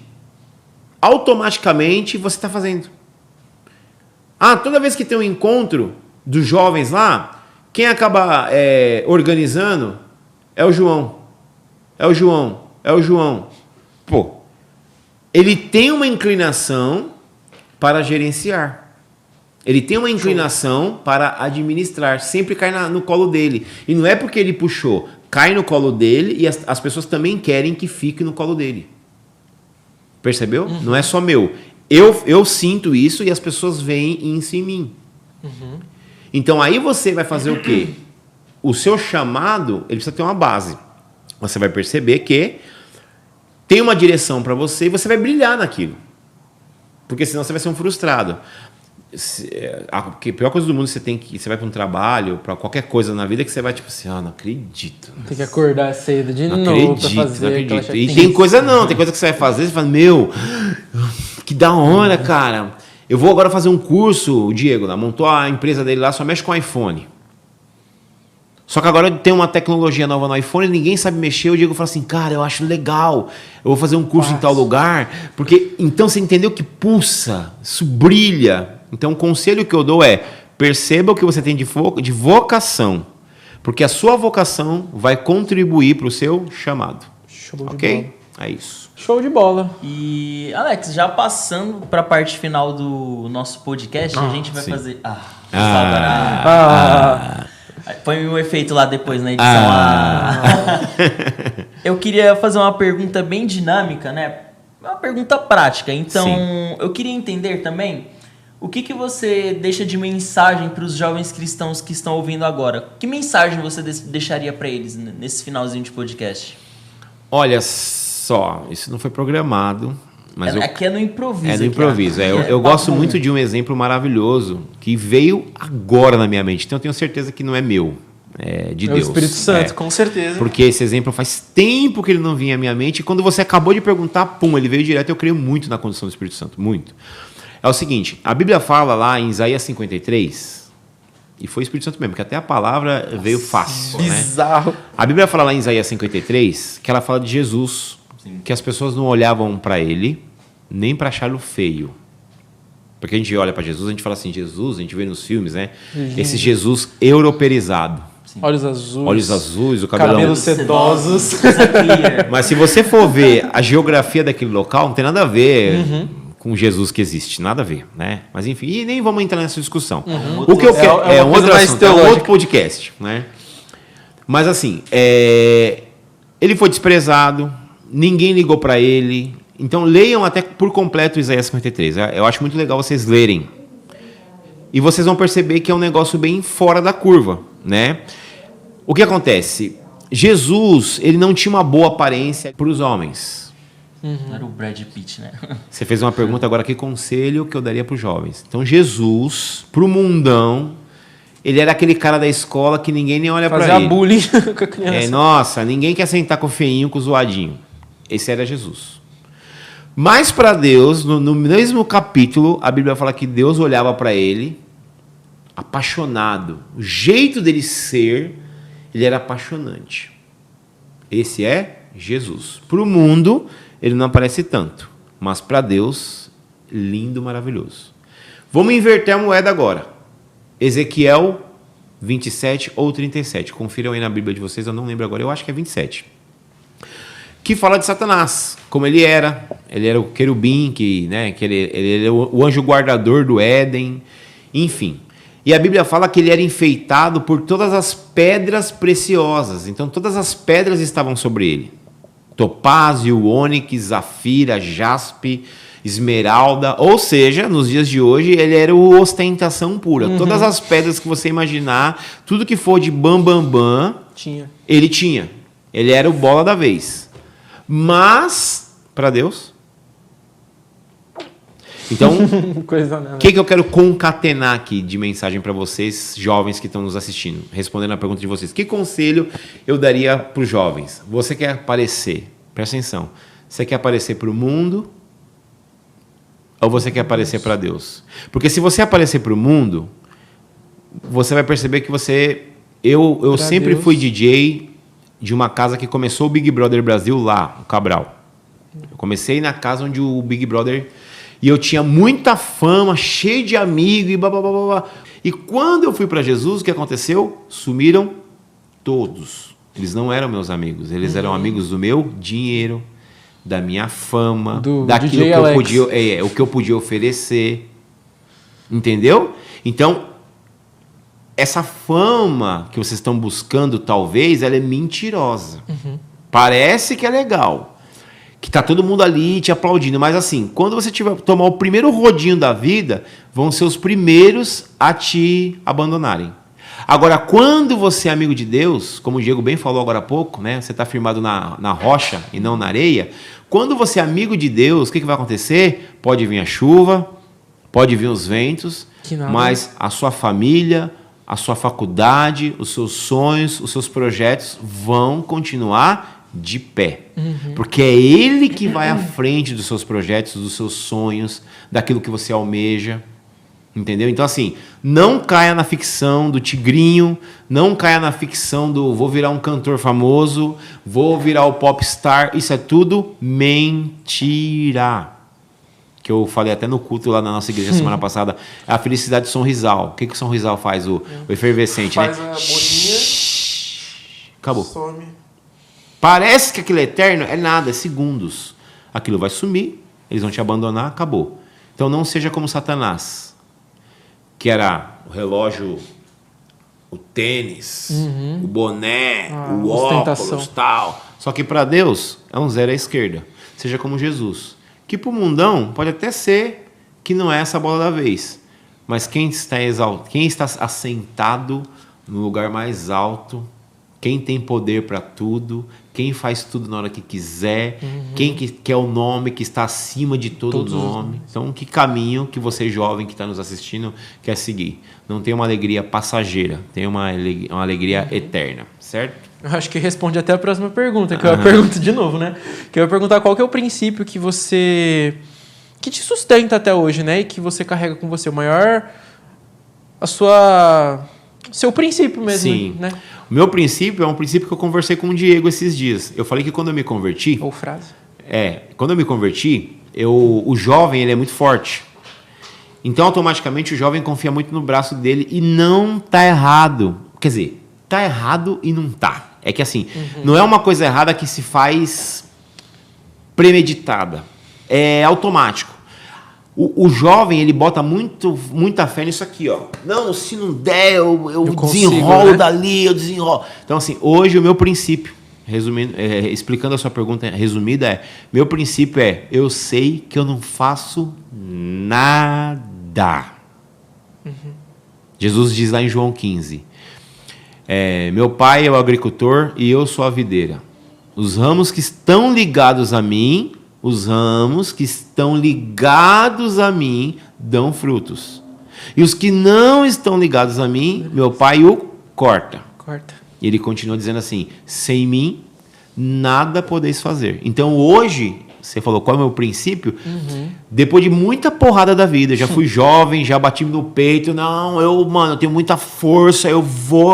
automaticamente você está fazendo. Toda vez que tem um encontro dos jovens lá, quem acaba organizando é o João. Pô, ele tem uma inclinação para gerenciar. Ele tem uma inclinação para administrar. Sempre cai no colo dele. E não é porque ele puxou. Cai no colo dele e as pessoas também querem que fique no colo dele. Percebeu? Não é só meu. Eu sinto isso e as pessoas veem isso em mim. Então aí você vai fazer o quê? O seu chamado, ele precisa ter uma base. Você vai perceber que tem uma direção para você e você vai brilhar naquilo. Porque senão você vai ser um frustrado. A pior coisa do mundo você vai para um trabalho, para qualquer coisa na vida, que você vai tipo assim, não acredito. Tem que acordar cedo de novo para fazer. Não acredito. E tem coisa que você vai fazer, você fala, que da hora, cara. Eu vou agora fazer um curso, o Diego lá, montou a empresa dele lá, só mexe com iPhone. Só que agora tem uma tecnologia nova no iPhone, ninguém sabe mexer. O Diego fala assim, cara, eu acho legal, eu vou fazer um curso em tal lugar, porque então você entendeu que pulsa, isso brilha. Então o conselho que eu dou é, perceba o que você tem de vocação, porque a sua vocação vai contribuir para o seu chamado. Show de ok? bola. É isso. Show de bola. E, Alex, já passando para a parte final do nosso podcast, a gente vai sim. fazer... Põe um efeito lá depois na edição. Eu queria fazer uma pergunta bem dinâmica, né? Uma pergunta prática. Então, eu queria entender também o que você deixa de mensagem para os jovens cristãos que estão ouvindo agora. Que mensagem você deixaria para eles nesse finalzinho de podcast? Olha só, isso não foi programado. Mas aqui é no improviso. É no improviso. Eu gosto muito de um exemplo maravilhoso que veio agora na minha mente. Então eu tenho certeza que não é meu, é de Deus. É o Espírito Santo, com certeza. Porque esse exemplo faz tempo que ele não vinha à minha mente. E quando você acabou de perguntar, ele veio direto. Eu creio muito na condição do Espírito Santo, muito. É o seguinte, a Bíblia fala lá em Isaías 53, e foi o Espírito Santo mesmo, porque até a palavra veio fácil. Bizarro. Né? A Bíblia fala lá em Isaías 53 que ela fala de Jesus. Sim. Que as pessoas não olhavam para ele, nem para achá-lo feio. Porque a gente olha para Jesus, a gente fala assim, Jesus, a gente vê nos filmes, né? Esse Jesus europeizado. Olhos azuis, o cabelão. Cabelos sedosos. Mas se você for ver a geografia daquele local, não tem nada a ver com o Jesus que existe, nada a ver, né? Mas enfim, e nem vamos entrar nessa discussão. O que eu quero é um outro assunto, é um outro podcast, né? Mas assim, ele foi desprezado, ninguém ligou para ele. Então leiam até por completo Isaías 53. Eu acho muito legal vocês lerem. E vocês vão perceber que é um negócio bem fora da curva, né? O que acontece? Jesus, ele não tinha uma boa aparência para os homens. Era o Brad Pitt, né? Você fez uma pergunta agora, que conselho que eu daria para os jovens? Então Jesus, para o mundão, ele era aquele cara da escola que ninguém nem olha para ele. Fazia bullying com a criança. Nossa, ninguém quer sentar com o feinho, com o zoadinho. Esse era Jesus. Mas para Deus, no mesmo capítulo, a Bíblia fala que Deus olhava para ele apaixonado. O jeito dele ser, ele era apaixonante. Esse é Jesus. Para o mundo, ele não aparece tanto. Mas para Deus, lindo, maravilhoso. Vamos inverter a moeda agora. Ezequiel 27 ou 37. Confiram aí na Bíblia de vocês, eu não lembro agora, eu acho que é 27. Que fala de Satanás, como ele era. Ele era o querubim, que ele era o anjo guardador do Éden, enfim. E a Bíblia fala que ele era enfeitado por todas as pedras preciosas. Então todas as pedras estavam sobre ele. Topázio, ônix, zafira, jaspe, esmeralda. Ou seja, nos dias de hoje, ele era o ostentação pura. Todas as pedras que você imaginar, tudo que for de bam, ele tinha. Ele era o bola da vez. Mas, para Deus... Então, o que eu quero concatenar aqui de mensagem para vocês, jovens que estão nos assistindo, respondendo a pergunta de vocês. Que conselho eu daria para os jovens? Você quer aparecer, presta atenção, você quer aparecer para o mundo ou você quer aparecer para Deus? Porque se você aparecer para o mundo, você vai perceber que eu sempre fui DJ de uma casa que começou o Big Brother Brasil lá, o Cabral. Eu comecei na casa onde o Big Brother... E eu tinha muita fama, cheio de amigos e blá, blá, blá, blá. E quando eu fui para Jesus, o que aconteceu? Sumiram todos. Eles não eram meus amigos. Eles eram amigos do meu dinheiro, da minha fama, daquilo DJ que eu podia, o que eu podia oferecer. Entendeu? Então, essa fama que vocês estão buscando, talvez, ela é mentirosa. Parece que é legal. Que tá todo mundo ali te aplaudindo, mas assim, quando você tomar o primeiro rodinho da vida, vão ser os primeiros a te abandonarem. Agora, quando você é amigo de Deus, como o Diego bem falou agora há pouco, né? Você está firmado na rocha e não na areia. Quando você é amigo de Deus, o que vai acontecer? Pode vir a chuva, pode vir os ventos, mas a sua família, a sua faculdade, os seus sonhos, os seus projetos vão continuar de pé. Porque é ele que vai à frente dos seus projetos, dos seus sonhos, daquilo que você almeja. Entendeu? Então, assim, não caia na ficção do tigrinho, não caia na ficção do vou virar um cantor famoso, vou virar o popstar. Isso é tudo mentira. Que eu falei até no culto lá na nossa igreja semana passada. É a felicidade do Sonrisal. O que o Sonrisal faz? O efervescente, faz, né? Faz a bolinha. Acabou. Some. Parece que aquilo é eterno, é nada, é segundos. Aquilo vai sumir, eles vão te abandonar, acabou. Então não seja como Satanás, que era o relógio, o tênis, o boné, o óculos, tal. Só que para Deus é um zero à esquerda. Seja como Jesus, que para o mundão pode até ser que não é essa bola da vez. Mas quem está assentado no lugar mais alto, quem tem poder para tudo, quem faz tudo na hora que quiser, quem que é o nome que está acima de todo nome. Então, que caminho que você, jovem que está nos assistindo, quer seguir? Não tem uma alegria passageira, tem uma alegria eterna, certo? Eu acho que responde até a próxima pergunta, que eu pergunto de novo, né? Que eu ia perguntar qual que é o princípio que te sustenta até hoje, né? E que você carrega com você, seu princípio mesmo, Sim. Né? O meu princípio é um princípio que eu conversei com o Diego esses dias. Eu falei que quando eu me converti... Ou frase. Quando eu me converti, o jovem ele é muito forte. Então, automaticamente, o jovem confia muito no braço dele e não tá errado. Quer dizer, tá errado e não tá. É que assim, não é uma coisa errada que se faz premeditada. É automático. O jovem, ele bota muita fé nisso aqui, ó. Não, se não der, eu consigo, desenrolo, né? dali, eu desenrolo. Então, assim, hoje o meu princípio, resumindo, explicando a sua pergunta resumida, meu princípio é, eu sei que eu não faço nada. Jesus diz lá em João 15, meu pai é o agricultor e eu sou a videira. Os ramos que estão ligados a mim, dão frutos. E os que não estão ligados a mim, meu pai o corta. E ele continua dizendo assim, sem mim, nada podeis fazer. Então hoje, você falou qual é o meu princípio? Depois de muita porrada da vida, já fui jovem, já bati no peito, não, eu tenho muita força, eu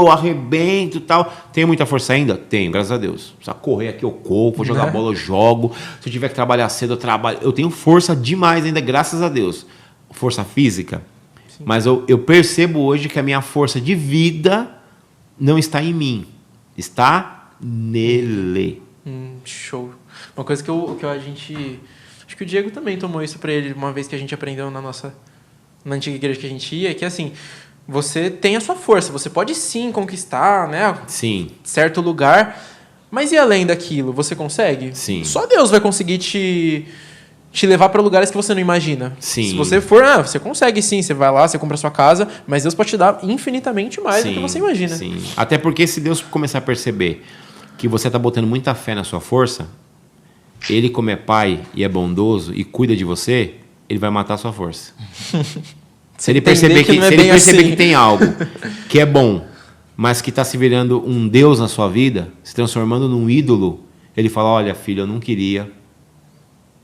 arrebento e tal. Tenho muita força ainda? Tenho, graças a Deus. Precisa correr aqui, eu corro, vou jogar bola, eu jogo. Se eu tiver que trabalhar cedo, eu trabalho. Eu tenho força demais ainda, graças a Deus. Força física. Sim. Mas eu percebo hoje que a minha força de vida não está em mim, está nele. Show. Uma coisa que a gente... Acho que o Diego também tomou isso pra ele uma vez que a gente aprendeu na antiga igreja que a gente ia, que assim, você tem a sua força, você pode sim conquistar, né? Sim. Certo lugar, mas e além daquilo, você consegue? Sim. Só Deus vai conseguir te levar para lugares que você não imagina. Sim. Se você for, você consegue sim, você vai lá, você compra a sua casa, mas Deus pode te dar infinitamente mais do que você imagina. Sim. Até porque se Deus começar a perceber que você está botando muita fé na sua força, Ele, como é pai e é bondoso e cuida de você, Ele vai matar a sua força. Se ele perceber que tem algo que é bom, mas que está se virando um Deus na sua vida, se transformando num ídolo, Ele fala, olha, filho, eu não queria,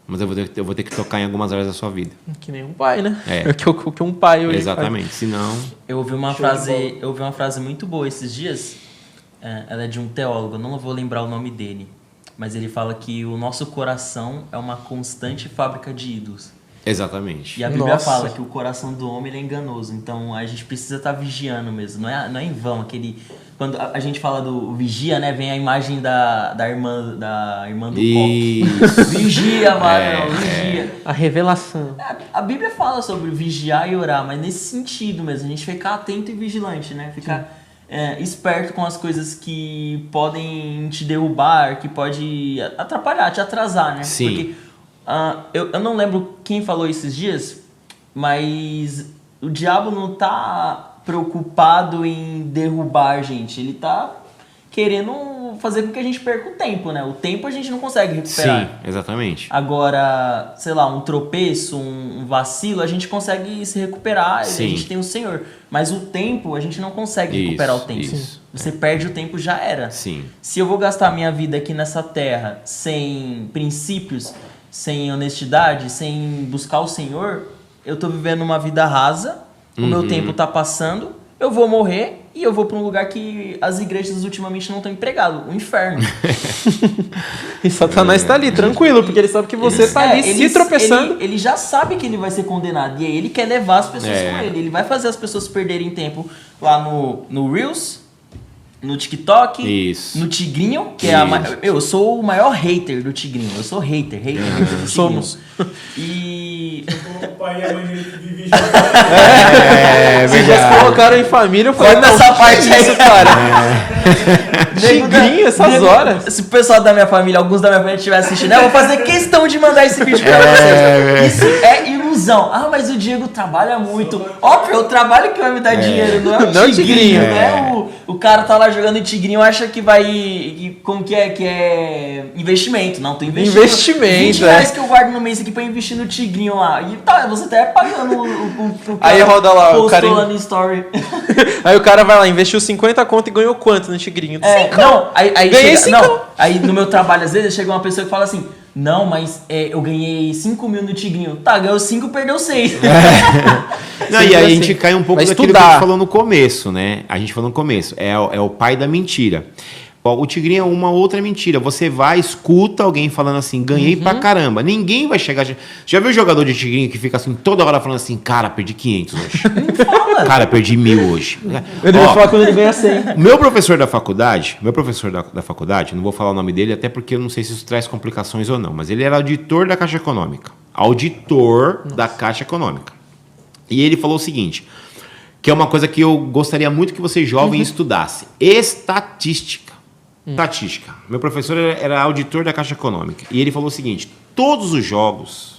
mas eu vou ter que tocar em algumas áreas da sua vida. Que nem um pai, né? Que um pai hoje. Exatamente, senão... Eu ouvi uma frase muito boa esses dias, ela é de um teólogo, eu não vou lembrar o nome dele, mas ele fala que o nosso coração é uma constante fábrica de ídolos. Exatamente. E a Bíblia fala que o coração do homem ele é enganoso, então a gente precisa estar vigiando mesmo, não é em vão quando a gente fala do vigia, né, vem a imagem da irmã do Coque. Vigia, mano, vigia. A revelação. A Bíblia fala sobre vigiar e orar, mas nesse sentido mesmo, a gente ficar atento e vigilante, né, ficar esperto com as coisas que podem te derrubar, que pode atrapalhar, te atrasar, né? Sim. Porque eu não lembro quem falou esses dias, mas o diabo não tá preocupado em derrubar a gente, ele tá querendo fazer com que a gente perca o tempo, né? O tempo a gente não consegue recuperar. Sim, exatamente. Agora, sei lá, um tropeço, um vacilo, a gente consegue se recuperar, Sim. a gente tem o Senhor. Mas o tempo, a gente não consegue recuperar o tempo. Isso. Você perde o tempo, já era. Sim. Se eu vou gastar minha vida aqui nessa terra sem princípios, sem honestidade, sem buscar o Senhor, eu tô vivendo uma vida rasa, o meu tempo tá passando, eu vou morrer e eu vou para um lugar que as igrejas ultimamente não estão empregadas, o inferno. E Satanás está ali, tranquilo, porque ele sabe que você está ali se tropeçando. Ele já sabe que ele vai ser condenado, e aí ele quer levar as pessoas com ele. Ele vai fazer as pessoas perderem tempo lá no Reels, no TikTok, Isso. no Tigrinho, que eu sou o maior hater do Tigrinho. Eu sou hater do Tigrinho. Somos. E... O pai e a mãe dele vivem Vocês já se colocaram em família, eu falei, corta essa parte aí, cara. Tigrinho, essas horas. Se o pessoal da minha família, alguns da minha família estiver assistindo, eu vou fazer questão de mandar esse vídeo pra vocês. Isso é ilusão. Mas o Diego trabalha muito. Óbvio, é o trabalho que vai me dar dinheiro, não é o Tigrinho. Não é o cara tá lá jogando Tigrinho, acha que vai... Como que é investimento. Não, tô investindo. Investimento, R$20 que eu guardo no mês aqui pra investir no Tigrinho lá. E tá, você tá pagando o cara. Aí roda lá, o cara... lá no story. Aí o cara vai lá, investiu 50 conto e ganhou quanto no Tigrinho? Não, aí ganhei chega, não, aí no meu trabalho às vezes chega uma pessoa que fala assim, não, mas eu ganhei 5 mil no Tigrinho. Tá, ganhou 5, perdeu 6. Não, e aí a gente cai um pouco vai daquilo estudar. que a gente falou no começo, né? A gente falou no começo, é o pai da mentira. O Tigrinho é uma outra mentira. Você vai, escuta alguém falando assim, ganhei pra caramba. Ninguém vai chegar... Já viu o jogador de Tigrinho que fica assim, toda hora falando assim, cara, perdi 500 hoje. Cara, perdi 1000 hoje. Eu devia falar quando ele ganha 100. Meu professor da faculdade, não vou falar o nome dele, até porque eu não sei se isso traz complicações ou não, mas ele era auditor da Caixa Econômica. Da Caixa Econômica. E ele falou o seguinte, que é uma coisa que eu gostaria muito que você jovem estudasse. Estatística. Estatística. Meu professor era auditor da Caixa Econômica. E ele falou o seguinte, todos os jogos...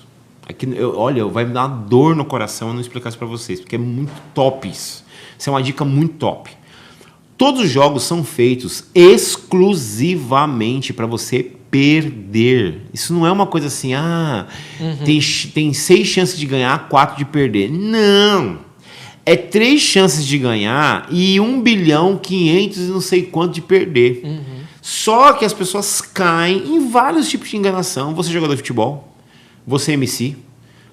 Olha, vai me dar uma dor no coração eu não explicar isso para vocês, porque é muito top isso. Isso é uma dica muito top. Todos os jogos são feitos exclusivamente para você perder. Isso não é uma coisa assim, tem 6 chances de ganhar, 4 de perder. Não! É 3 chances de ganhar e 1 bilhão 500 e não sei quanto de perder. Só que as pessoas caem em vários tipos de enganação. Você é jogador de futebol, você é MC,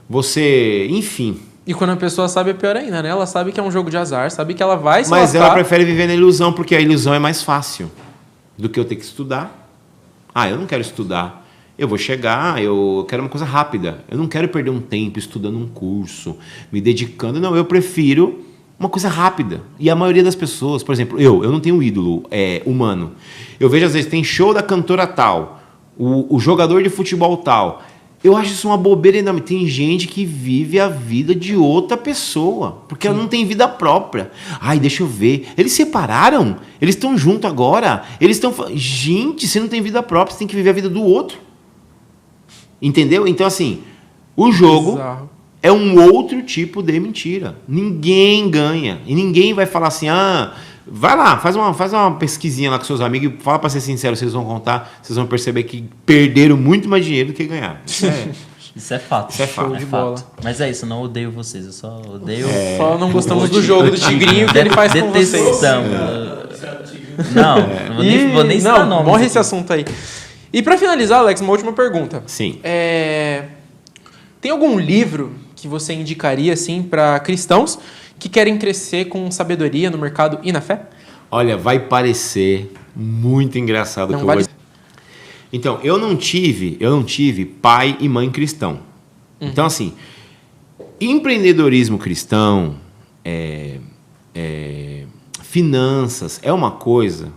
você... enfim... E quando a pessoa sabe, é pior ainda, né? Ela sabe que é um jogo de azar, sabe que ela vai se Mas lascar. ela prefere viver na ilusão, porque a ilusão é mais fácil do que eu ter que estudar. Eu não quero estudar. Eu vou chegar, eu quero uma coisa rápida. Eu não quero perder um tempo estudando um curso, me dedicando. Não, eu prefiro uma coisa rápida. E a maioria das pessoas, por exemplo, eu não tenho um ídolo humano. Eu vejo, às vezes, tem show da cantora tal, o jogador de futebol tal... Eu acho isso uma bobeira enorme. Tem gente que vive a vida de outra pessoa, porque ela não tem vida própria. Deixa eu ver. Eles separaram? Eles estão juntos agora? Eles estão... Gente, você não tem vida própria, você tem que viver a vida do outro. Entendeu? Então, assim, o jogo é um outro tipo de mentira. Ninguém ganha. E ninguém vai falar assim, vai lá, faz uma pesquisinha lá com seus amigos e fala pra ser sincero, vocês vão contar, vocês vão perceber que perderam muito mais dinheiro do que ganharam. Isso é fato. Isso é fato. Show de bola. Mas é isso, eu não odeio vocês, eu só odeio... Só não gostamos do jogo do Tigrinho que ele faz com vocês. Detestamos. Não vou nem citar nomes. Morre esse assunto aí. E pra finalizar, Alex, uma última pergunta. Sim. Tem algum livro que você indicaria, assim, pra cristãos que querem crescer com sabedoria no mercado e na fé? Olha, vai parecer muito engraçado Não que eu vale... vou... Então, eu não tive pai e mãe cristão. Então, assim, empreendedorismo cristão, finanças, é uma coisa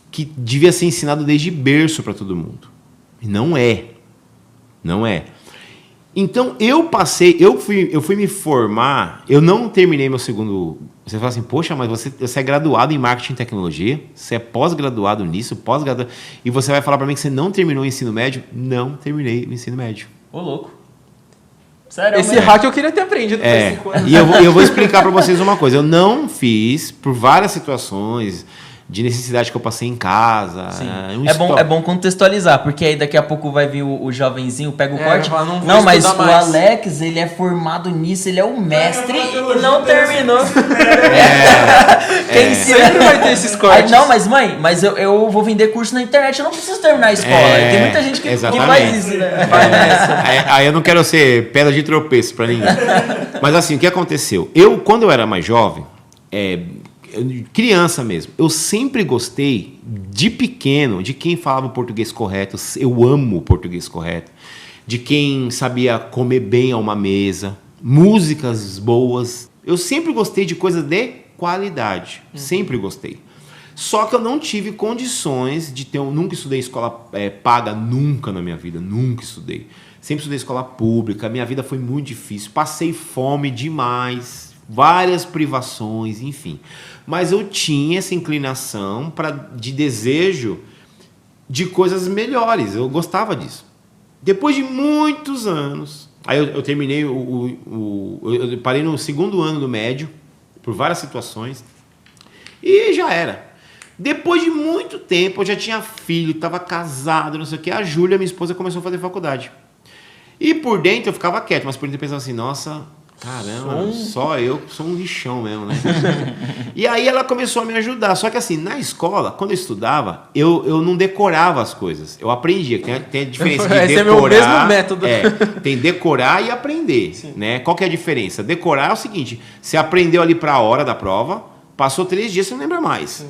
que devia ser ensinado desde berço para todo mundo. E não é. Não é. Então, eu fui me formar, eu não terminei meu segundo... Você fala assim, poxa, mas você é graduado em marketing e tecnologia, você é pós-graduado nisso, pós-graduado... E você vai falar para mim que você não terminou o ensino médio? Não terminei o ensino médio. Ô, louco. Sério, Esse hack eu queria ter aprendido faz 5 anos. E eu vou explicar para vocês uma coisa. Eu não fiz, por várias situações... de necessidade que eu passei em casa. É bom contextualizar, porque aí daqui a pouco vai vir o jovenzinho, pega o corte. Não, mas o mais. Alex, ele é formado nisso, ele é o mestre e não terminou. Quem sempre vai ter esses cortes. Não, mas mãe, eu vou vender curso na internet, eu não preciso terminar a escola. Tem muita gente que faz isso, né? Aí eu não quero ser pedra de tropeço para ninguém. Mas assim, o que aconteceu? Quando eu era mais jovem, criança mesmo, eu sempre gostei de pequeno de quem falava o português correto. Eu amo o português correto, de quem sabia comer bem a uma mesa, músicas boas. Eu sempre gostei de coisas de qualidade, sempre gostei. Só que eu não tive condições de ter... Eu nunca estudei em escola paga, nunca na minha vida, nunca estudei. Sempre estudei em escola pública, minha vida foi muito difícil, passei fome demais, várias privações, enfim. Mas eu tinha essa inclinação de desejo de coisas melhores. Eu gostava disso. Depois de muitos anos, aí eu terminei eu parei no 2º ano do médio, por várias situações, e já era. Depois de muito tempo, eu já tinha filho, estava casado, não sei o que, a Júlia, minha esposa, começou a fazer faculdade. E por dentro eu ficava quieto, mas por dentro eu pensava assim, nossa... Caramba, só eu sou um lixão mesmo, né? E aí ela começou a me ajudar. Só que assim, na escola, quando eu estudava, eu não decorava as coisas. Eu aprendia. Tem a diferença de decorar... Esse é meu mesmo método. Tem decorar e aprender. Né? Qual que é a diferença? Decorar é o seguinte, você aprendeu ali para a hora da prova, passou 3 dias, você não lembra mais.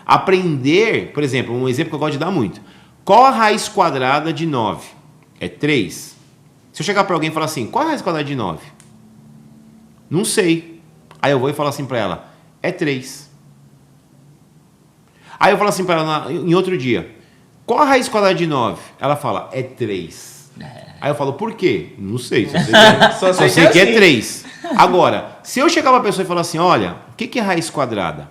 Aprender, por exemplo, um exemplo que eu gosto de dar muito. Qual a raiz quadrada de 9? É 3. Se eu chegar para alguém e falar assim, qual a raiz quadrada de 9? Não sei. Aí eu vou e falo assim para ela, é 3. Aí eu falo assim para ela em outro dia, qual a raiz quadrada de 9? Ela fala, é 3. Aí eu falo, por quê? Não sei, só sei que é 3. Agora, se eu chegar para a pessoa e falar assim, olha, o que é raiz quadrada?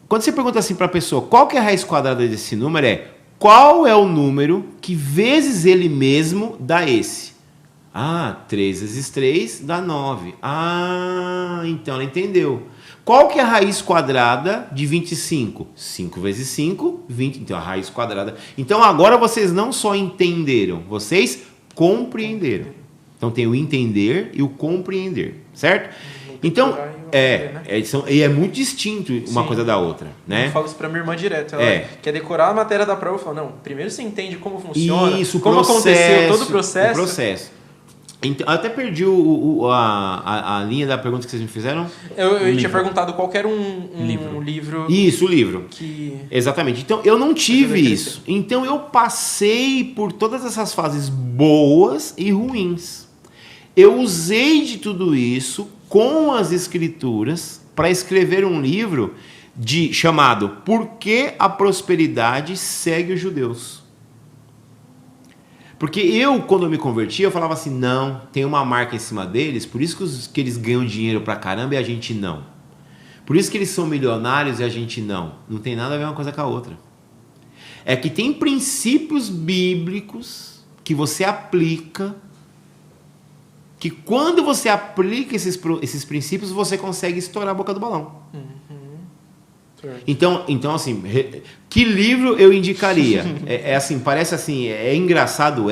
Quando você pergunta assim para a pessoa, qual que é a raiz quadrada desse número, qual é o número que vezes ele mesmo dá esse? 3 vezes 3 dá 9. Então ela entendeu. Qual que é a raiz quadrada de 25? 5 vezes 5, 20. Então a raiz quadrada. Então agora vocês não só entenderam, vocês compreenderam. Então tem o entender e o compreender, certo? Então, é muito distinto uma coisa da outra, né? Eu falo isso pra minha irmã direto. Ela quer decorar a matéria da prova. Eu falo, não, primeiro você entende como funciona, como aconteceu todo o processo. Então, eu até perdi a linha da pergunta que vocês me fizeram. Eu tinha perguntado qual era um livro. Isso, o livro. Que... Exatamente. Então, eu não tive isso. Então, eu passei por todas essas fases boas e ruins. Eu usei de tudo isso com as escrituras para escrever um livro chamado Por que a Prosperidade Segue os Judeus? Porque quando eu me converti, eu falava assim, não, tem uma marca em cima deles, por isso que eles ganham dinheiro pra caramba e a gente não. Por isso que eles são milionários e a gente não. Não tem nada a ver uma coisa com a outra. É que tem princípios bíblicos que você aplica, que quando você aplica esses princípios, você consegue estourar a boca do balão. Então assim, que livro eu indicaria? Assim, parece assim, é engraçado,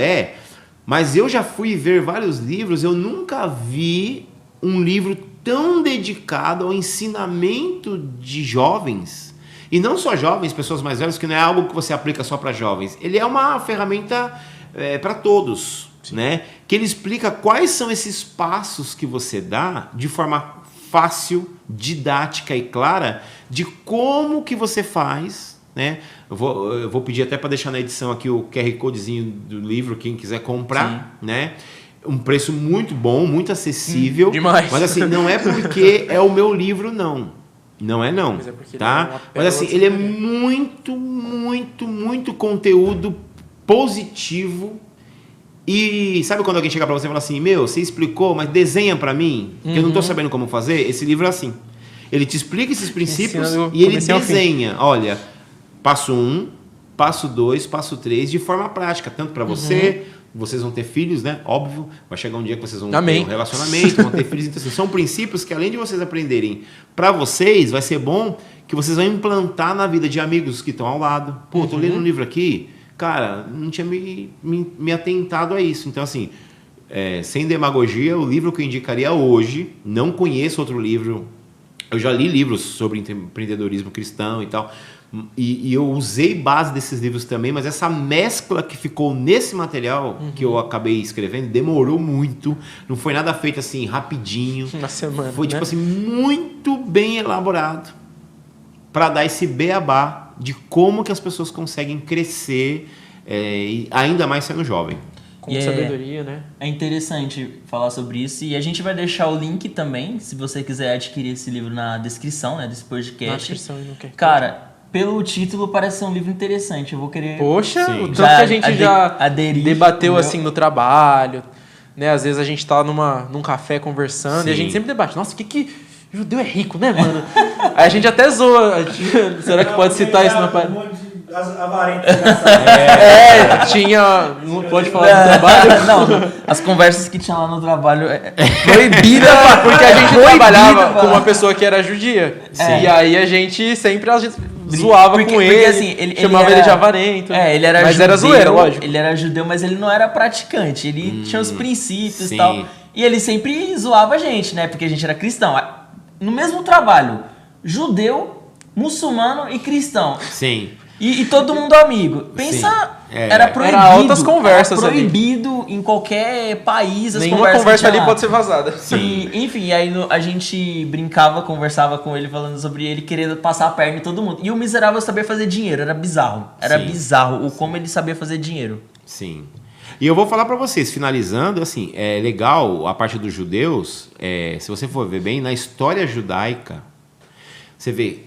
mas eu já fui ver vários livros, eu nunca vi um livro tão dedicado ao ensinamento de jovens, e não só jovens, pessoas mais velhas, que não é algo que você aplica só para jovens, ele é uma ferramenta para todos, né? Que ele explica quais são esses passos que você dá de forma fácil, didática e clara de como que você faz, né? Eu vou pedir até para deixar na edição aqui o QR Codezinho do livro, quem quiser comprar, né? Um preço muito bom, muito acessível. Demais. Mas assim, não é porque é o meu livro, não. Não é não, tá? Mas assim, ele é muito, muito, muito conteúdo positivo. E sabe quando alguém chega pra você e fala assim, você explicou, mas desenha pra mim, que eu não tô sabendo como fazer? Esse livro é assim. Ele te explica esses princípios e ele desenha, olha, passo 1, passo 2, passo 3, de forma prática, tanto pra você, vocês vão ter filhos, né? Óbvio, vai chegar um dia que vocês vão ter um relacionamento, vão ter filhos, então assim, são princípios que além de vocês aprenderem pra vocês, vai ser bom que vocês vão implantar na vida de amigos que estão ao lado. Pô, tô lendo um livro aqui, cara, não tinha me atentado a isso. Então, assim, sem demagogia, o livro que eu indicaria hoje, não conheço outro livro, eu já li livros sobre empreendedorismo cristão e tal, e eu usei base desses livros também, mas essa mescla que ficou nesse material que eu acabei escrevendo, demorou muito, não foi nada feito assim, rapidinho. Uma semana, foi, tipo assim, muito bem elaborado para dar esse beabá de como que as pessoas conseguem crescer, e ainda mais sendo jovem. Com sabedoria, né? É interessante falar sobre isso. E a gente vai deixar o link também, se você quiser adquirir esse livro na descrição, né, desse podcast. Na descrição e no QR. Cara, pelo título parece ser um livro interessante. Eu vou querer... Poxa, o tanto que a gente já debateu assim no trabalho, né? Às vezes a gente tá num café conversando e a gente sempre debate. Nossa, judeu é rico, né, mano? Aí a gente até zoa. Será que pode citar isso na página? Tinha... Não pode falar do trabalho? Não, as conversas que tinha lá no trabalho proibida, porque a gente trabalhava com uma pessoa que era judia. E aí a gente sempre zoava com ele, assim, ele chamava ele de avarento. Ele era mas judeu, era zoeira, lógico. Ele era judeu, mas ele não era praticante. Ele tinha os princípios e tal. E ele sempre zoava a gente, né? Porque a gente era cristão. No mesmo trabalho, judeu, muçulmano e cristão. Sim. E todo mundo amigo. Pensa, era proibido. Era altas conversas era proibido em qualquer país as Nenhuma conversas conversa que ali tinha lá. pode ser vazada. E, enfim, aí a gente brincava, conversava com ele, falando sobre ele querendo passar a perna em todo mundo. E o miserável sabia fazer dinheiro, era bizarro. Era Sim. bizarro o como ele sabia fazer dinheiro. Sim. E eu vou falar pra vocês, finalizando, assim, é legal a parte dos judeus, se você for ver bem, na história judaica, você vê,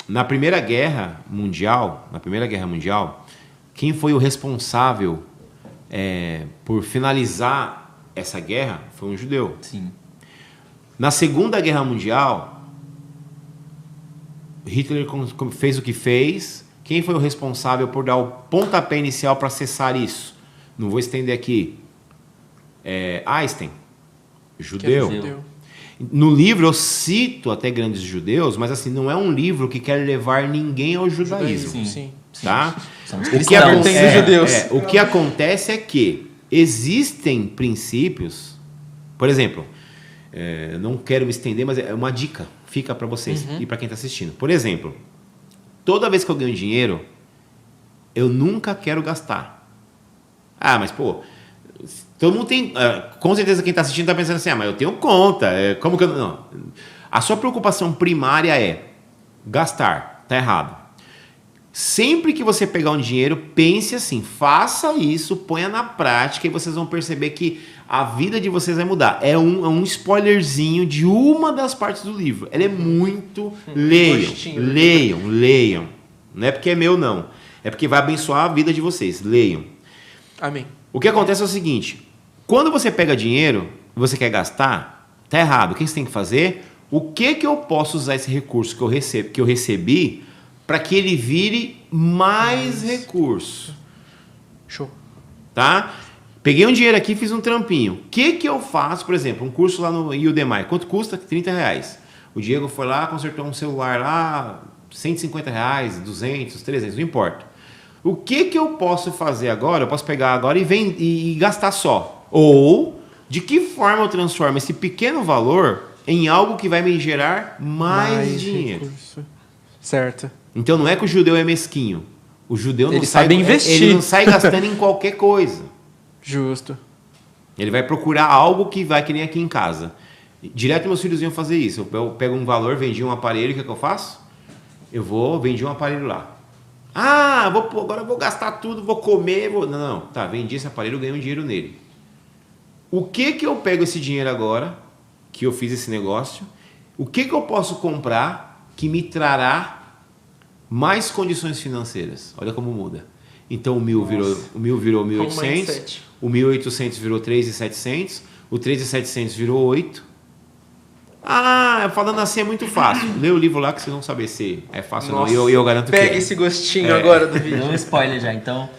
na Primeira Guerra Mundial, quem foi o responsável por finalizar essa guerra foi um judeu. Sim. Na Segunda Guerra Mundial, Hitler fez o que fez. Quem foi o responsável por dar o pontapé inicial para cessar isso? Não vou estender aqui. Einstein, judeu. judeu. No livro eu cito até grandes judeus, mas assim, não é um livro que quer levar ninguém ao judaísmo. Sim. Tá? Somos O que, cristãos. Tem judeus. o que acontece é que existem princípios, por exemplo, não quero me estender, mas é uma dica, fica para vocês e para quem está assistindo. Por exemplo, toda vez que eu ganho dinheiro, eu nunca quero gastar. Ah, mas pô, todo mundo tem, com certeza quem está assistindo está pensando assim, mas eu tenho conta, como que eu não? A sua preocupação primária é gastar, tá errado. Sempre que você pegar um dinheiro, pense assim, faça isso, ponha na prática e vocês vão perceber que a vida de vocês vai mudar. É um spoilerzinho de uma das partes do livro. Ela é muito... Leiam. Não é porque é meu, não. É porque vai abençoar a vida de vocês. Leiam. Amém. O que acontece é o seguinte, quando você pega dinheiro e você quer gastar, tá errado. O que você tem que fazer? O que eu posso usar esse recurso que eu recebi para que ele vire mais recurso? Show. Tá? Peguei um dinheiro aqui e fiz um trampinho. O que eu faço, por exemplo, um curso lá no Udemy, quanto custa? R$30. O Diego foi lá, consertou um celular lá, R$150, 200, 300, não importa. O que eu posso fazer agora? Eu posso pegar agora e gastar só. Ou, de que forma eu transformo esse pequeno valor em algo que vai me gerar mais dinheiro? Recurso. Certo. Então não é que o judeu é mesquinho. O judeu Ele sabe investir. Ele não sai gastando em qualquer coisa. Justo. Ele vai procurar algo que vai, que nem aqui em casa. Direto meus filhos iam fazer isso. Eu pego um valor, vendi um aparelho, o que eu faço? Vendi um aparelho lá. Agora eu vou gastar tudo, vou comer, Não, tá, vendi esse aparelho, ganhei um dinheiro nele. O que eu pego esse dinheiro agora, que eu fiz esse negócio, o que eu posso comprar que me trará mais condições financeiras? Olha como muda. Então o mil virou 1.800, o 1.800 virou 3.700, o 3.700 virou 8. Falando assim é muito fácil. Lê o livro lá que vocês vão saber se é fácil ou não. E eu garanto que Pega esse gostinho agora do vídeo. Deu um spoiler já, então.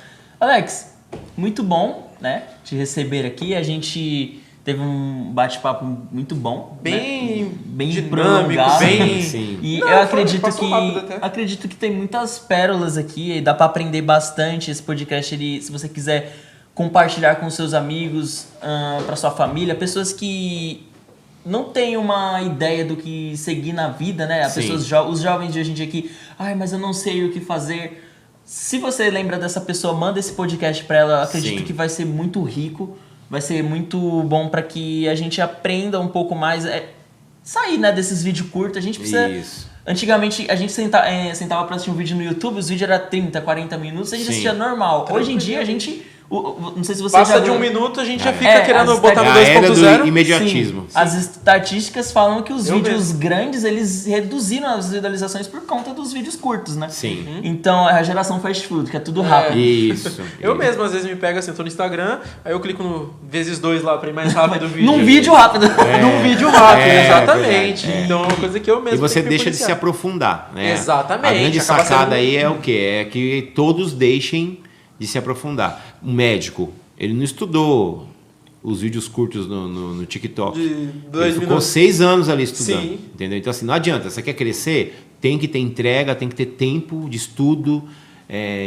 Alex, muito bom, né? Te receber aqui. A gente teve um bate-papo muito bom. Bem dinâmico, prolongado. bem... Sim. E Não, eu acredito passou rápido até. acredito que tem muitas pérolas aqui. E dá pra aprender bastante. Esse podcast, se você quiser compartilhar com seus amigos, pra sua família, pessoas que não tem uma ideia do que seguir na vida, né? Os jovens de hoje em dia que, mas eu não sei o que fazer. Se você lembra dessa pessoa, manda esse podcast pra ela. Eu acredito que vai ser muito rico, vai ser muito bom pra que a gente aprenda um pouco mais, sair, né, desses vídeos curtos. A gente precisa... Isso. Antigamente a gente sentava pra assistir um vídeo no YouTube, os vídeos eram 30, 40 minutos, a gente assistia normal. Hoje em dia a gente... Não sei se você Passa já de viu. um minuto, a gente já fica querendo as botar no A era do 2.0. imediatismo. Sim. As estatísticas falam que os Eu vídeos mesmo. grandes, eles reduziram as visualizações por conta dos vídeos curtos, né? Sim. Então, é a geração fast food, que é tudo rápido. Isso. Eu mesmo, às vezes, me pego assim, eu tô no Instagram, aí eu clico no vezes 2 lá pra ir mais rápido o vídeo. Num vídeo rápido. Num vídeo rápido, verdade, exatamente. Então é uma coisa que eu mesmo E você tenho que deixa de se policiar. aprofundar, né? Exatamente. A grande Acaba sacada sendo- aí é o quê? É que todos deixem de se aprofundar. Um médico, ele não estudou os vídeos curtos no TikTok. De 2 Ele ficou minutos. 6 anos ali estudando. Sim. Entendeu? Então, assim, não adianta. Você quer crescer, tem que ter entrega, tem que ter tempo de estudo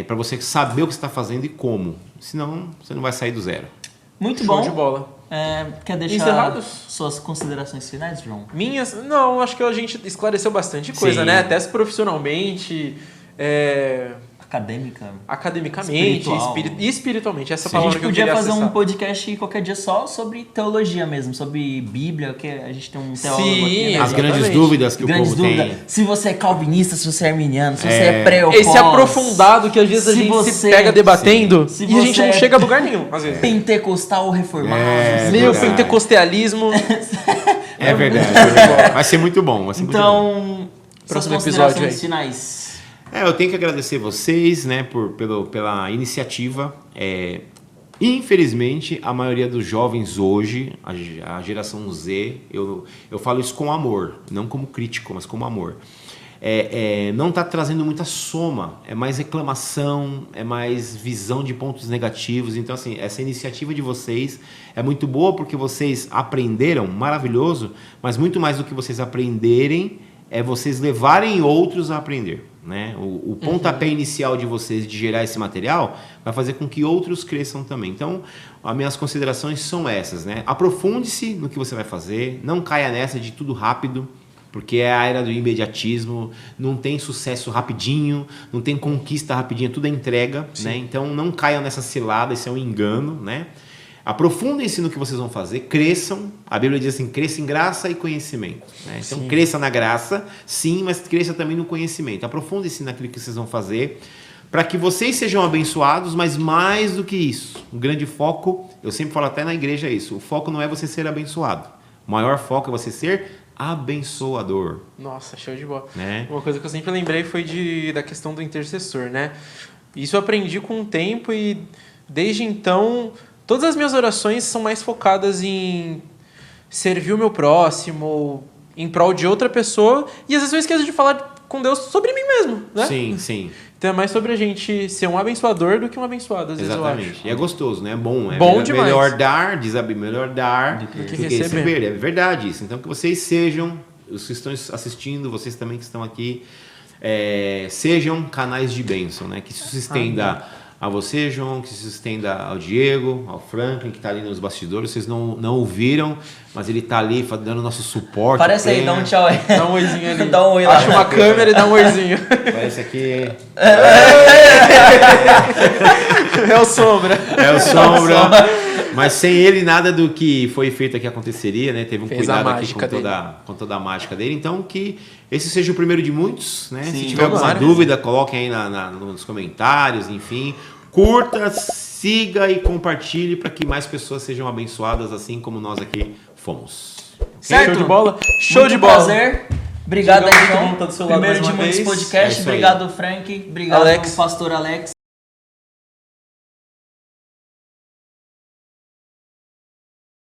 para você saber o que você está fazendo e como. Senão, você não vai sair do zero. Muito Show bom. de bola. Quer deixar Encerrados? suas considerações finais, João? Minhas? Não, acho que a gente esclareceu bastante coisa, Sim. né? Até profissionalmente. academicamente Espiritual. e espiritualmente. Essa A palavra gente que eu podia queria fazer acessar. um podcast qualquer dia só sobre teologia mesmo, sobre Bíblia, que a gente tem um teólogo Sim, aqui, né? As exatamente. grandes dúvidas que Grandes o povo dúvidas. tem. Se você é calvinista, se você é arminiano, se você é pré ou Esse pós, aprofundado que às vezes a se gente você- se pega debatendo Se e a gente você não é chega a lugar nenhum, às vezes. pentecostal ou reformado. Meu verdade. pentecostalismo. É verdade. Vai ser muito bom. Vai ser muito bom. Então, suas Próximo considerações episódio aí. finais. Eu tenho que agradecer vocês, né, pela iniciativa. Infelizmente, a maioria dos jovens hoje, a geração Z, eu falo isso com amor, não como crítico, mas como amor. Não está trazendo muita soma, é mais reclamação, é mais visão de pontos negativos. Então, assim, essa iniciativa de vocês é muito boa porque vocês aprenderam, maravilhoso, mas muito mais do que vocês aprenderem é vocês levarem outros a aprender. Né? O pontapé inicial de vocês de gerar esse material vai fazer com que outros cresçam também. Então, as minhas considerações são essas. Né? Aprofunde-se no que você vai fazer, não caia nessa de tudo rápido, porque é a era do imediatismo, não tem sucesso rapidinho, não tem conquista rapidinha, tudo é entrega. Né? Então, não caiam nessa cilada, isso é um engano. Né? Aprofundem-se no que vocês vão fazer, cresçam. A Bíblia diz assim, cresça em graça e conhecimento. Né? Então, cresça na graça, sim, mas cresça também no conhecimento. Aprofundem-se naquilo que vocês vão fazer, para que vocês sejam abençoados, mas mais do que isso, um grande foco, eu sempre falo até na igreja isso, o foco não é você ser abençoado. O maior foco é você ser abençoador. Nossa, show de bola. Né? Uma coisa que eu sempre lembrei foi da questão do intercessor, né? Isso eu aprendi com o tempo e desde então todas as minhas orações são mais focadas em servir o meu próximo, em prol de outra pessoa, e às vezes eu esqueço de falar com Deus sobre mim mesmo, né? Sim, sim. Então é mais sobre a gente ser um abençoador do que um abençoado, às vezes eu acho. Exatamente. E é gostoso, né? É bom. É Bom demais. melhor dar, diz a Bíblia, melhor dar do que que receber. receber. É verdade isso. Então que vocês sejam, os que estão assistindo, vocês também que estão aqui, sejam canais de bênção, né? Que isso se estenda a você, João, que se estenda ao Diego, ao Franklin, que está ali nos bastidores. Vocês não ouviram, mas ele está ali dando nosso suporte. Parece aí, dá um tchau aí. Dá um oizinho ali. Dá um oi lá. Acha uma câmera e dá um oizinho. Parece aqui. É o Sombra. É o Sombra. Mas sem ele, nada do que foi feito aqui aconteceria, né? Teve um Fez a cuidado aqui mágica com toda a mágica dele. Então, que esse seja o primeiro de muitos, né? Sim, se tiver alguma tomara. dúvida, coloquem aí nos comentários, enfim. Curta, siga e compartilhe para que mais pessoas sejam abençoadas, assim como nós aqui fomos. Certo? Show de bola? Show Muito de bola. prazer. Obrigado aí, Muito bom João. estar do seu lado Primeiro mais de uma muitos vez. podcasts. É isso aí. Obrigado, Frank. Obrigado, Alex. pastor Alex.